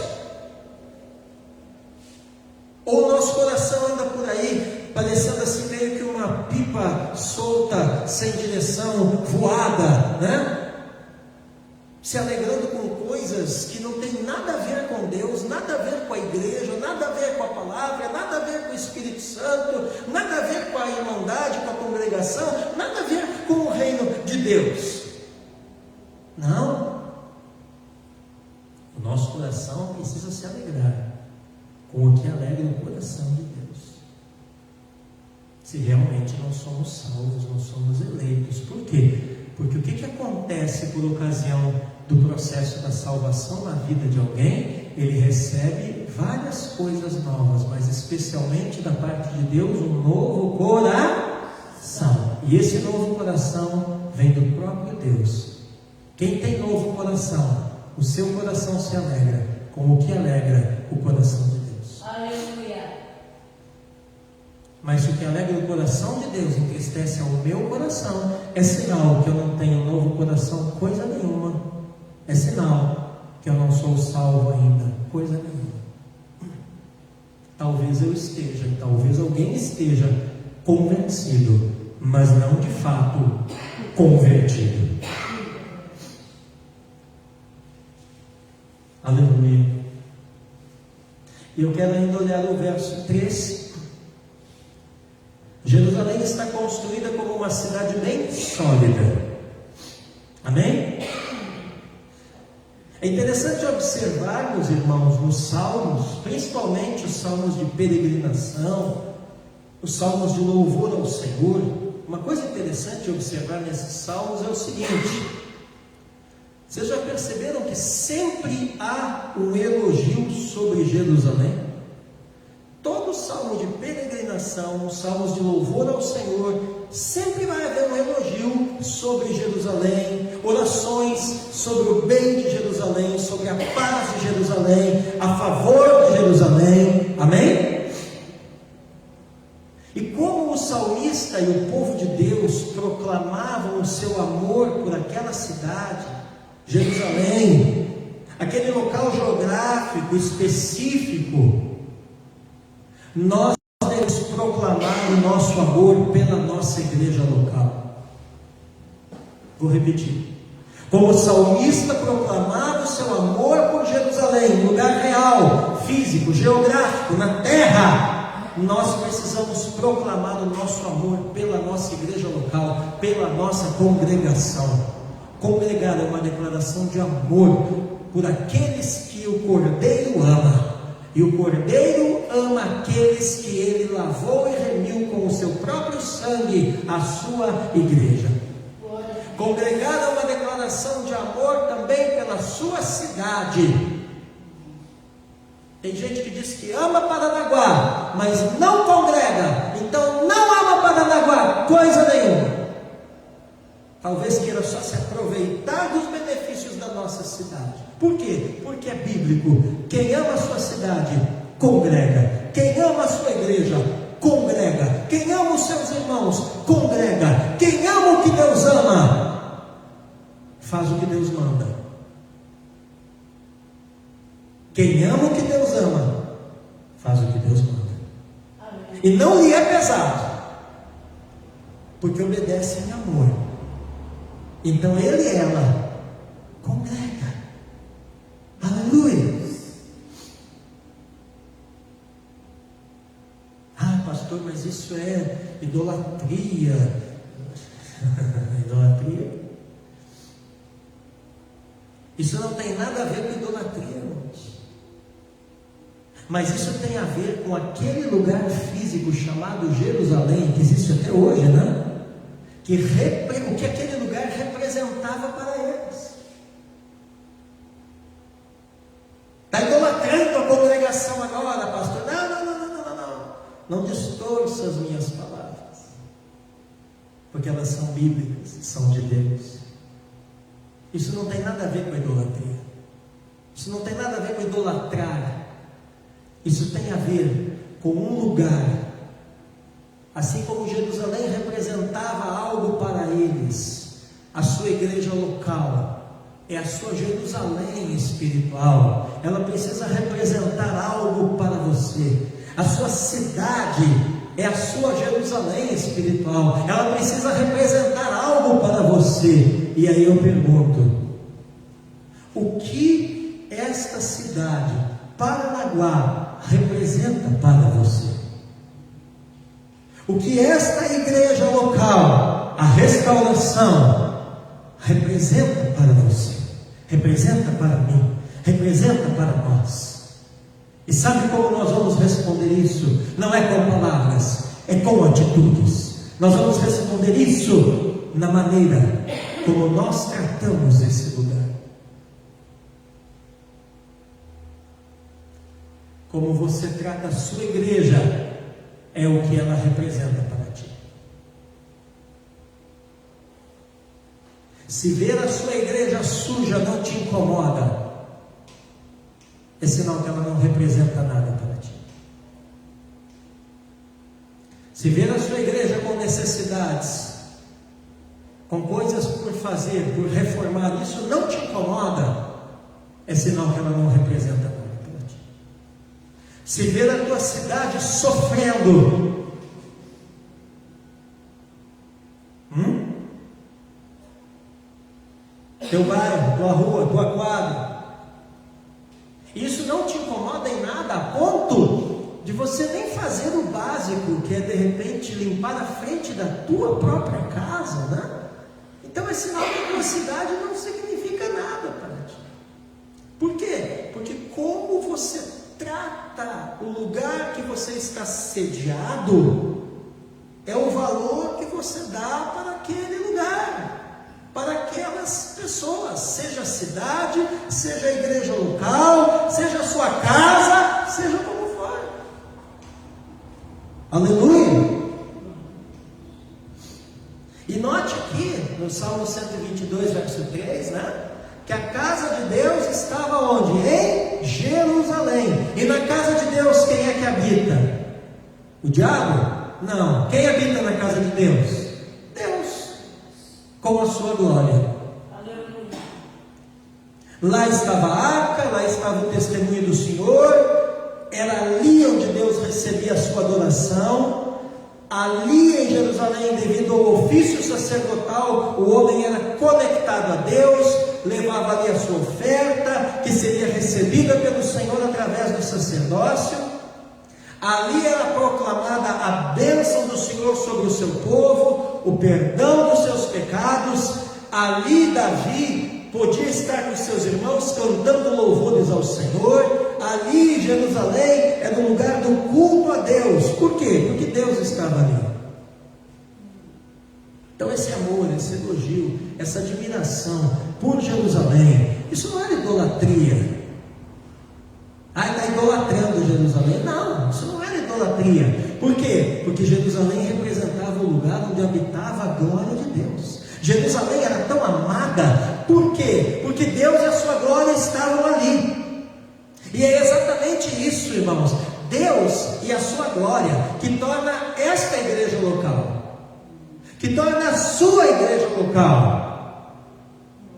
Ou o nosso coração anda por aí, parecendo assim meio que uma pipa solta, sem direção, voada, né? Se alegrando com coisas que não tem nada a ver com Deus, nada a ver com a igreja, nada a ver com a palavra, nada a ver com o Espírito Santo, nada a ver com a irmandade, com a congregação, nada a ver com o reino de Deus. Não. O nosso coração precisa se alegrar com o que alegra o coração de Deus. Se realmente não somos salvos, não somos eleitos. Por quê? Porque o que acontece por ocasião do processo da salvação na vida de alguém? Ele recebe várias coisas novas, mas especialmente da parte de Deus, um novo coração. E esse novo coração vem do próprio Deus. Quem tem novo coração, o seu coração se alegra com o que alegra o coração de Deus. Aleluia. Mas se o que alegra o coração de Deus entristece ao meu coração, é sinal que eu não tenho novo coração, coisa nenhuma. É sinal que eu não sou salvo ainda, coisa nenhuma. Talvez eu esteja, talvez alguém esteja convencido, mas não de fato convertido. Aleluia. E eu quero ainda olhar o verso 3. Jerusalém está construída como uma cidade bem sólida. Amém? É interessante observarmos, irmãos, nos salmos, principalmente os salmos de peregrinação, os salmos de louvor ao Senhor. Uma coisa interessante de observar nesses salmos é o seguinte: vocês já perceberam que sempre há um elogio sobre Jerusalém? Todo salmo de peregrinação, os salmos de louvor ao Senhor, sempre vai haver um elogio sobre Jerusalém, orações sobre o bem de Jerusalém, sobre a paz de Jerusalém, a favor de Jerusalém. Amém? E como o salmista e o povo de Deus proclamavam o seu amor por aquela cidade, Jerusalém, aquele local geográfico específico, nós devemos proclamar o nosso amor pela nossa igreja local. Vou repetir. Como o salmista proclamava o seu amor por Jerusalém, lugar real, físico, geográfico, na terra, nós precisamos proclamar o nosso amor pela nossa igreja local, pela nossa congregação. Congregar é uma declaração de amor por aqueles que o Cordeiro ama. E o Cordeiro ama aqueles que ele lavou e remiu com o seu próprio sangue, a sua igreja. Congregar é uma declaração de amor também pela sua cidade. Tem gente que diz que ama Paranaguá, mas não congrega, então não ama Paranaguá, coisa nenhuma. Talvez queira só se aproveitar dos benefícios da nossa cidade. Por quê? Porque é bíblico. Quem ama a sua cidade, congrega. Quem ama a sua igreja, congrega. Quem ama os seus irmãos, congrega. Quem ama o que Deus ama, faz o que Deus manda. Quem ama o que Deus ama, faz o que Deus manda. E não lhe é pesado, porque obedece em amor. Então ele e ela congrega. Aleluia. Ah, pastor, mas isso é idolatria. Idolatria? Isso não tem nada a ver com idolatria, irmãos. Mas isso tem a ver com aquele lugar físico chamado Jerusalém, que existe até hoje, né? O que aquele lugar representava para eles. Está idolatrando a congregação agora, pastor? Não. Não distorça as minhas palavras, porque elas são bíblicas, são de Deus. Isso não tem nada a ver com idolatria. Isso não tem nada a ver com idolatrar. Isso tem a ver com um lugar Assim como Jerusalém representava algo para eles, a sua igreja local é a sua Jerusalém espiritual. Ela precisa representar algo para você. A sua cidade é a sua Jerusalém espiritual. Ela precisa representar algo para você. E aí eu pergunto: o que esta cidade, Paranaguá, representa para você? O que esta igreja local, a Restauração, representa para você? Representa para mim? Representa para nós? E sabe como nós vamos responder isso? Não é com palavras, é com atitudes. Nós vamos responder isso na maneira como nós tratamos esse lugar. Como você trata a sua igreja é o que ela representa para ti. Se ver a sua igreja suja não te incomoda, é sinal que ela não representa nada para ti. Se ver a sua igreja com necessidades, com coisas por fazer, por reformar, isso não te incomoda, é sinal que ela não representa nada. Se ver a tua cidade sofrendo, teu bairro, tua rua, tua quadra, isso não te incomoda em nada, a ponto de você nem fazer o básico, que é de repente limpar a frente da tua própria casa, né? Então é sinal que a tua cidade não significa nada para ti. Por quê? Porque como você trata o lugar que você está sediado, é o valor que você dá para aquele lugar, para aquelas pessoas, seja a cidade, seja a igreja local, seja a sua casa, seja como for. Aleluia! E note aqui, no Salmo 122, verso 3, né? Que a casa de Deus estava onde? Em Jerusalém. E na casa de Deus quem é que habita? O diabo? Não. Quem habita na casa de Deus? Deus, com a sua glória. Lá estava a arca, lá estava o testemunho do Senhor, era ali onde Deus recebia a sua adoração. Ali em Jerusalém, devido ao ofício sacerdotal, o homem era conectado a Deus, levava ali a sua oferta, que seria recebida pelo Senhor através do sacerdócio. Ali era proclamada a bênção do Senhor sobre o seu povo, o perdão dos seus pecados. Ali Davi podia estar com seus irmãos cantando louvores ao Senhor. Ali em Jerusalém era o lugar do culto a Deus. Por quê? Porque Deus estava ali. Então esse amor, esse elogio, essa admiração por Jerusalém, isso não era idolatria. Está idolatrando Jerusalém? Não, isso não era idolatria. Por quê? Porque Jerusalém representava o lugar onde habitava a glória de Deus. Jerusalém era tão amada, por quê? Porque Deus e a sua glória estavam ali. E é exatamente isso, irmãos, Deus e a sua glória, que torna esta igreja local, que torna a sua igreja local,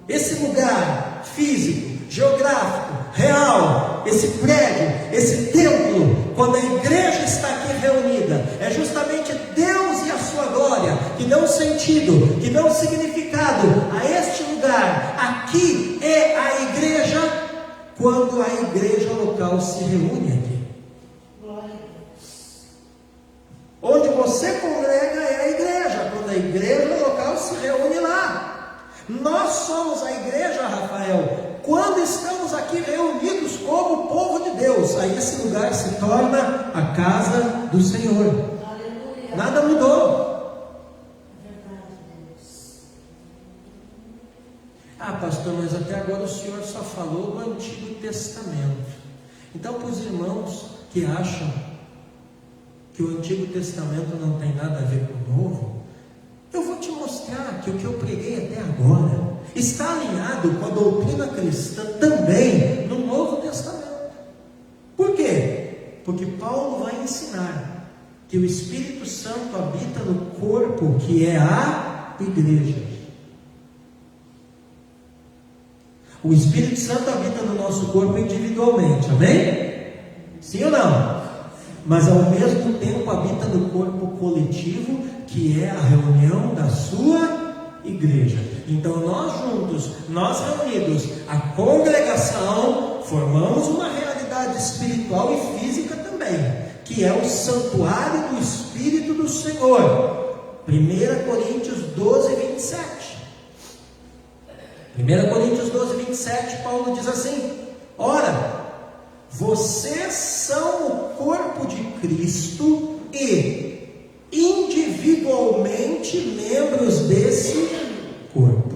esse lugar físico, geográfico, real, esse prédio, esse templo, quando a igreja está aqui reunida, é justamente Deus e a sua glória que dão sentido, que dão significado a este lugar. Aqui é a igreja, quando a igreja local se reúne aqui. Onde você congrega é a igreja, quando a igreja local se reúne lá. Nós somos a igreja, Rafael, quando estamos aqui reunidos como povo de Deus. Aí esse lugar se torna a casa do Senhor. Aleluia. Nada mudou. Ah, pastor, mas até agora o senhor só falou do Antigo Testamento. Então, para os irmãos que acham que o Antigo Testamento não tem nada a ver com o Novo, eu vou te mostrar que o que eu preguei até agora está alinhado com a doutrina cristã também no Novo Testamento. Por quê? Porque Paulo vai ensinar que o Espírito Santo habita no corpo que é a igreja. O Espírito Santo habita no nosso corpo individualmente, amém? Sim ou não? Mas ao mesmo tempo habita no corpo coletivo, que é a reunião da sua igreja. Então nós juntos, nós reunidos, a congregação, formamos uma realidade espiritual e física também, que é o santuário do Espírito do Senhor. 1 Coríntios 12, 27. 1 Coríntios 12, 27, Paulo diz assim: ora, vocês são o corpo de Cristo e individualmente membros desse corpo.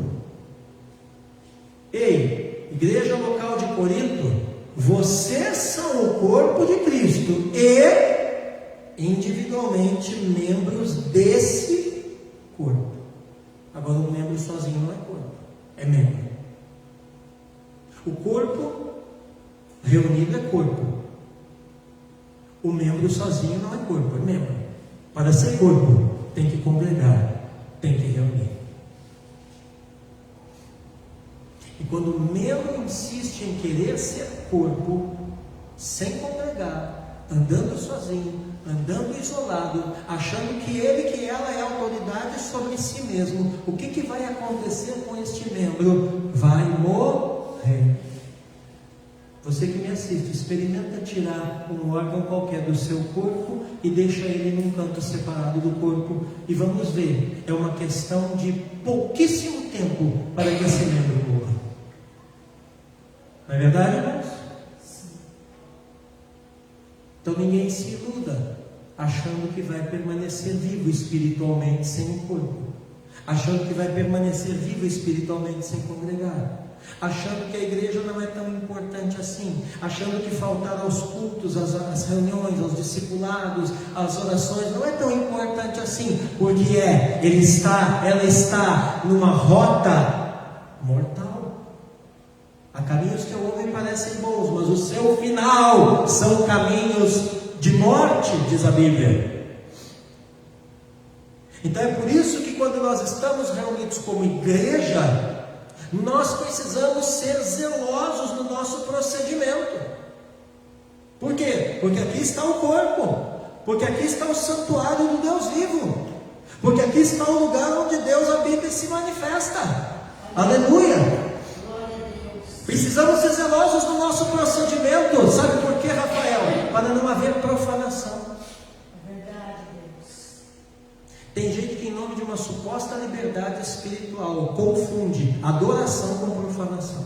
Ei, igreja local de Corinto, vocês são o corpo de Cristo e individualmente membros desse corpo. Agora, um membro sozinho não é corpo, é membro. O corpo reunido é corpo. O membro sozinho não é corpo, é membro. Para ser corpo, tem que congregar, tem que reunir. E quando o membro insiste em querer ser corpo, sem congregar, andando sozinho, andando isolado, achando que ele, que ela é autoridade sobre si mesmo, o que vai acontecer com este membro? Vai morrer. Você que me assiste, experimenta tirar um órgão qualquer do seu corpo e deixa ele num canto separado do corpo e vamos ver, é uma questão de pouquíssimo tempo para que esse membro morra. Não é verdade, irmãos? Então ninguém se iluda achando que vai permanecer vivo espiritualmente sem o corpo, achando que vai permanecer vivo espiritualmente sem congregar, achando que a igreja não é tão importante assim, achando que faltar aos cultos, às reuniões, aos discipulados, às orações não é tão importante assim, porque ela está numa rota mortal. Há caminhos que ao homem parecem bons, mas o seu final são caminhos de morte, diz a Bíblia. Então é por isso que quando nós estamos reunidos como igreja, nós precisamos ser zelosos no nosso procedimento. Por quê? Porque aqui está o corpo, porque aqui está o santuário do Deus vivo, porque aqui está o lugar onde Deus habita e se manifesta. Aleluia! Precisamos ser zelosos no nosso procedimento. Sabe por quê, Rafael? Para não haver profanação. É verdade, Deus. Tem gente que, em nome de uma suposta liberdade espiritual, confunde adoração com profanação.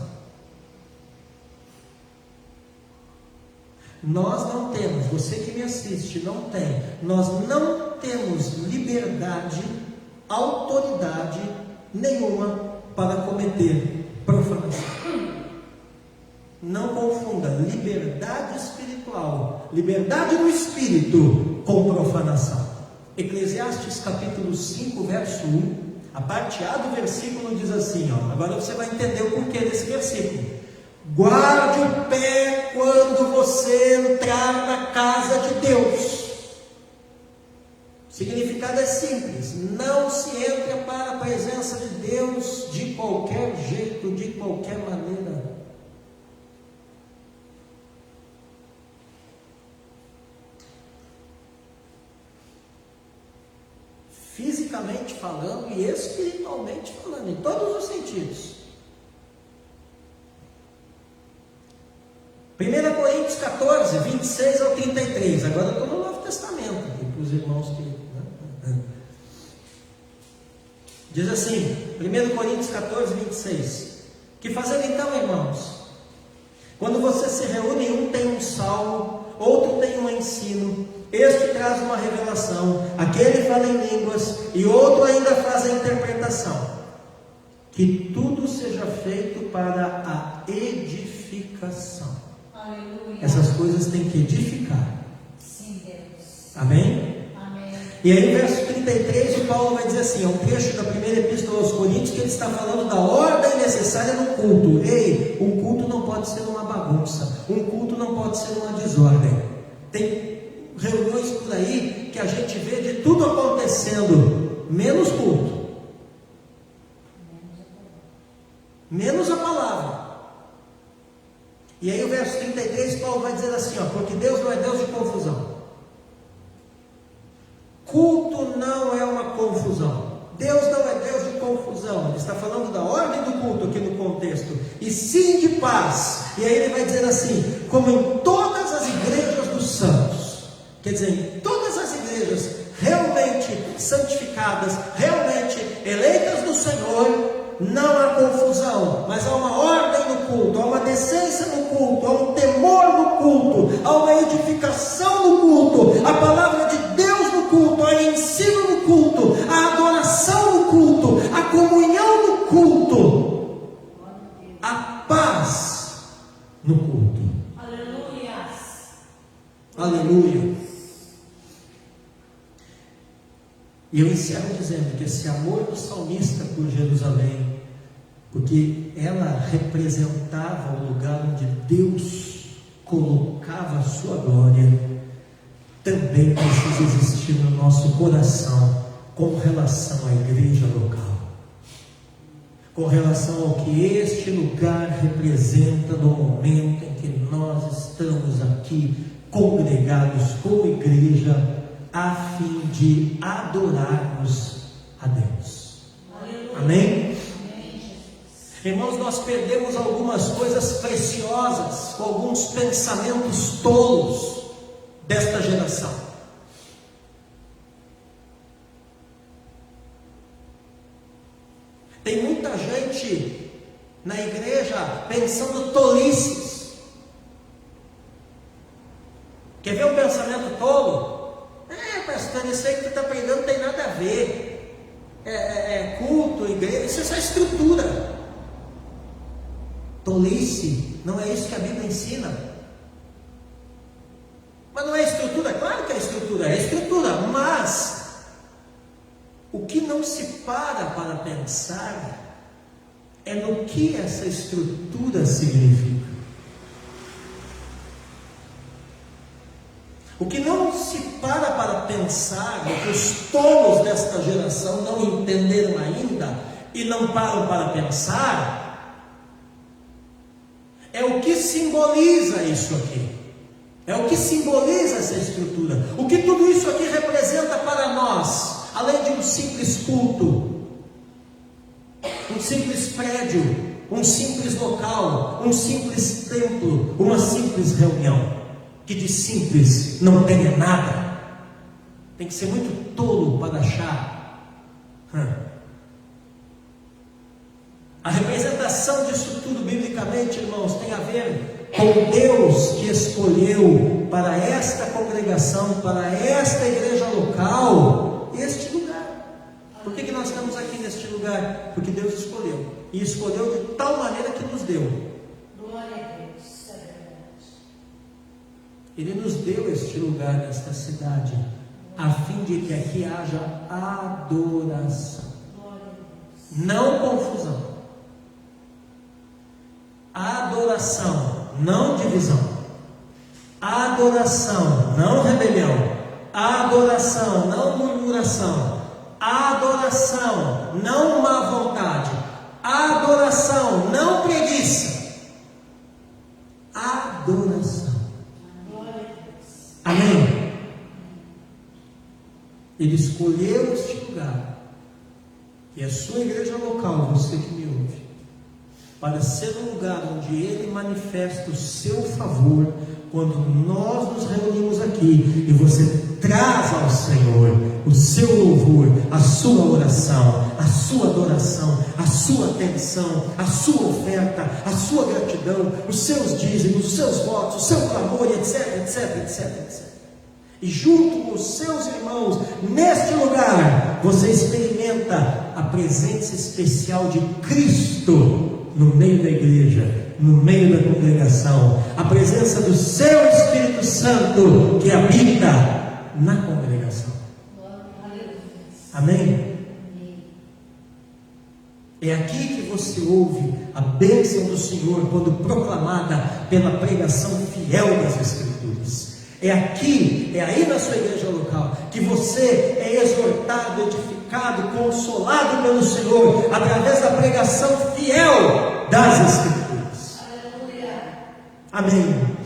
Nós não temos, você que me assiste, não tem, nós não temos liberdade, autoridade nenhuma para cometer profanação. Não confunda liberdade espiritual, liberdade no espírito, com profanação. Eclesiastes capítulo 5, verso 1, a parte A do versículo diz assim, agora você vai entender o porquê desse versículo. Guarde o pé quando você entrar na casa de Deus. O significado é simples, não se entre para a presença de Deus de qualquer jeito, de qualquer maneira. Fisicamente falando e espiritualmente falando, em todos os sentidos. 1 Coríntios 14, 26 ao 33. Agora eu estou no Novo Testamento, aqui para os irmãos que... Diz assim, 1 Coríntios 14, 26. Que fazer então, irmãos? Quando você se reúne, um tem um salmo, outro tem um ensino, este traz uma revelação, aquele fala em línguas, e outro ainda faz a interpretação. Que tudo seja feito para a edificação. Aleluia. Essas coisas têm que edificar. Sim, Deus. Amém? Amém. E aí, verso 33, o Paulo vai dizer assim, é um trecho da primeira epístola aos Coríntios, que ele está falando da ordem necessária no culto. Ei, um culto não pode ser uma bagunça, um culto não pode ser uma desordem. Tem reuniões por aí que a gente vê de tudo acontecendo, menos culto, menos a palavra. E aí o verso 33, Paulo vai dizer assim, porque Deus não é Deus de confusão. Culto não é uma confusão. Deus não é Deus de confusão. Ele está falando da ordem do culto aqui no contexto. E sim de paz. E aí ele vai dizer assim, como em todas as igrejas dos santos. Quer dizer, em todas as igrejas realmente santificadas, realmente eleitas do Senhor, não há confusão, mas há uma ordem no culto, há uma decência no culto, há um temor no culto, há uma edificação no culto, a palavra de Deus no culto, há ensino no culto, a adoração no culto, a comunhão no culto, a paz no culto. Aleluia. Aleluia. E eu encerro dizendo que esse amor do salmista por Jerusalém, porque ela representava o lugar onde Deus colocava a sua glória, também precisa existir no nosso coração com relação à igreja local, com relação ao que este lugar representa no momento em que nós estamos aqui congregados como igreja, a fim de adorarmos a Deus. Aleluia. Amém? Irmãos, nós perdemos algumas coisas preciosas com alguns pensamentos tolos desta geração. Tem muita gente na igreja pensando tolices. Quer ver um pensamento tolo? Pastor, isso aí que tu está pregando não tem nada a ver. Culto, igreja, isso é só estrutura. Tolice, não é isso que a Bíblia ensina. Mas não é estrutura, claro que é estrutura, mas o que não se para pensar é no que essa estrutura significa. O que não se para pensar, o que os tolos desta geração não entenderam ainda e não param para pensar, é o que simboliza isso aqui, é o que simboliza essa estrutura, o que tudo isso aqui representa para nós, além de um simples culto, um simples prédio, um simples local, um simples templo, uma simples reunião. Que de simples não tenha nada. Tem que ser muito tolo para achar. A representação disso tudo biblicamente, irmãos, tem a ver com Deus que escolheu para esta congregação, para esta igreja local, este lugar. Por que nós estamos aqui neste lugar? Porque Deus escolheu. E escolheu de tal maneira que nos deu. Glória a Deus. Ele nos deu este lugar nesta cidade, a fim de que aqui haja adoração, não confusão. Adoração, não divisão. Adoração, não rebelião. Adoração, não murmuração. Adoração, não má vontade. Adoração, não preguiça. Adoração. Amém? Ele escolheu este lugar, e a sua igreja local, você que me ouve, para ser um lugar onde Ele manifesta o seu favor, quando nós nos reunimos aqui, e você traz ao Senhor o seu louvor, a sua oração, a sua adoração, a sua atenção, a sua oferta, a sua gratidão, os seus dízimos, os seus votos, o seu clamor, etc. E junto com os seus irmãos, neste lugar, você experimenta a presença especial de Cristo no meio da igreja, no meio da congregação, a presença do seu Espírito Santo que habita na congregação. Amém? É aqui que você ouve a bênção do Senhor quando proclamada pela pregação fiel das Escrituras. É aqui, é aí na sua igreja local, que você é exortado, edificado, consolado pelo Senhor, através da pregação fiel das Escrituras. Amém.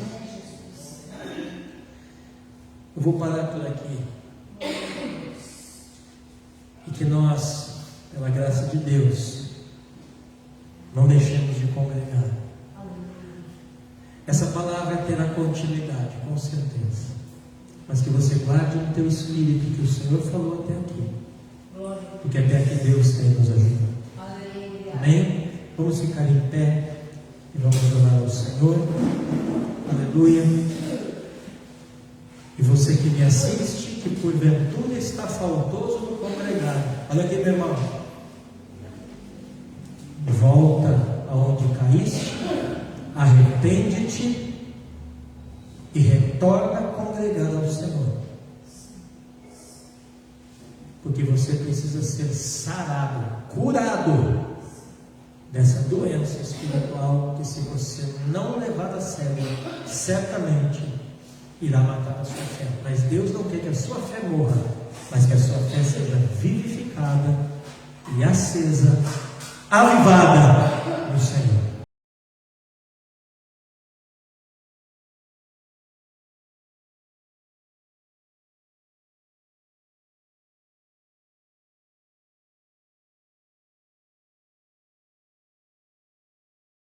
Eu vou parar por aqui. E que nós, pela graça de Deus, não deixemos de congregar. Essa palavra terá continuidade, com certeza. Mas que você guarde no teu espírito que o Senhor falou até aqui. Porque até aqui Deus tem nos ajudado. Amém? Vamos ficar em pé e vamos adorar ao Senhor. Aleluia. E você que me assiste, que porventura está faltoso no congregado, olha aqui, meu irmão. Volta aonde caíste, arrepende-te e retorna a congregar ao Senhor. Porque você precisa ser sarado, curado dessa doença espiritual que, se você não levar a sério, certamente irá matar a sua fé. Mas Deus não quer que a sua fé morra, mas que a sua fé seja vivificada e acesa, avivada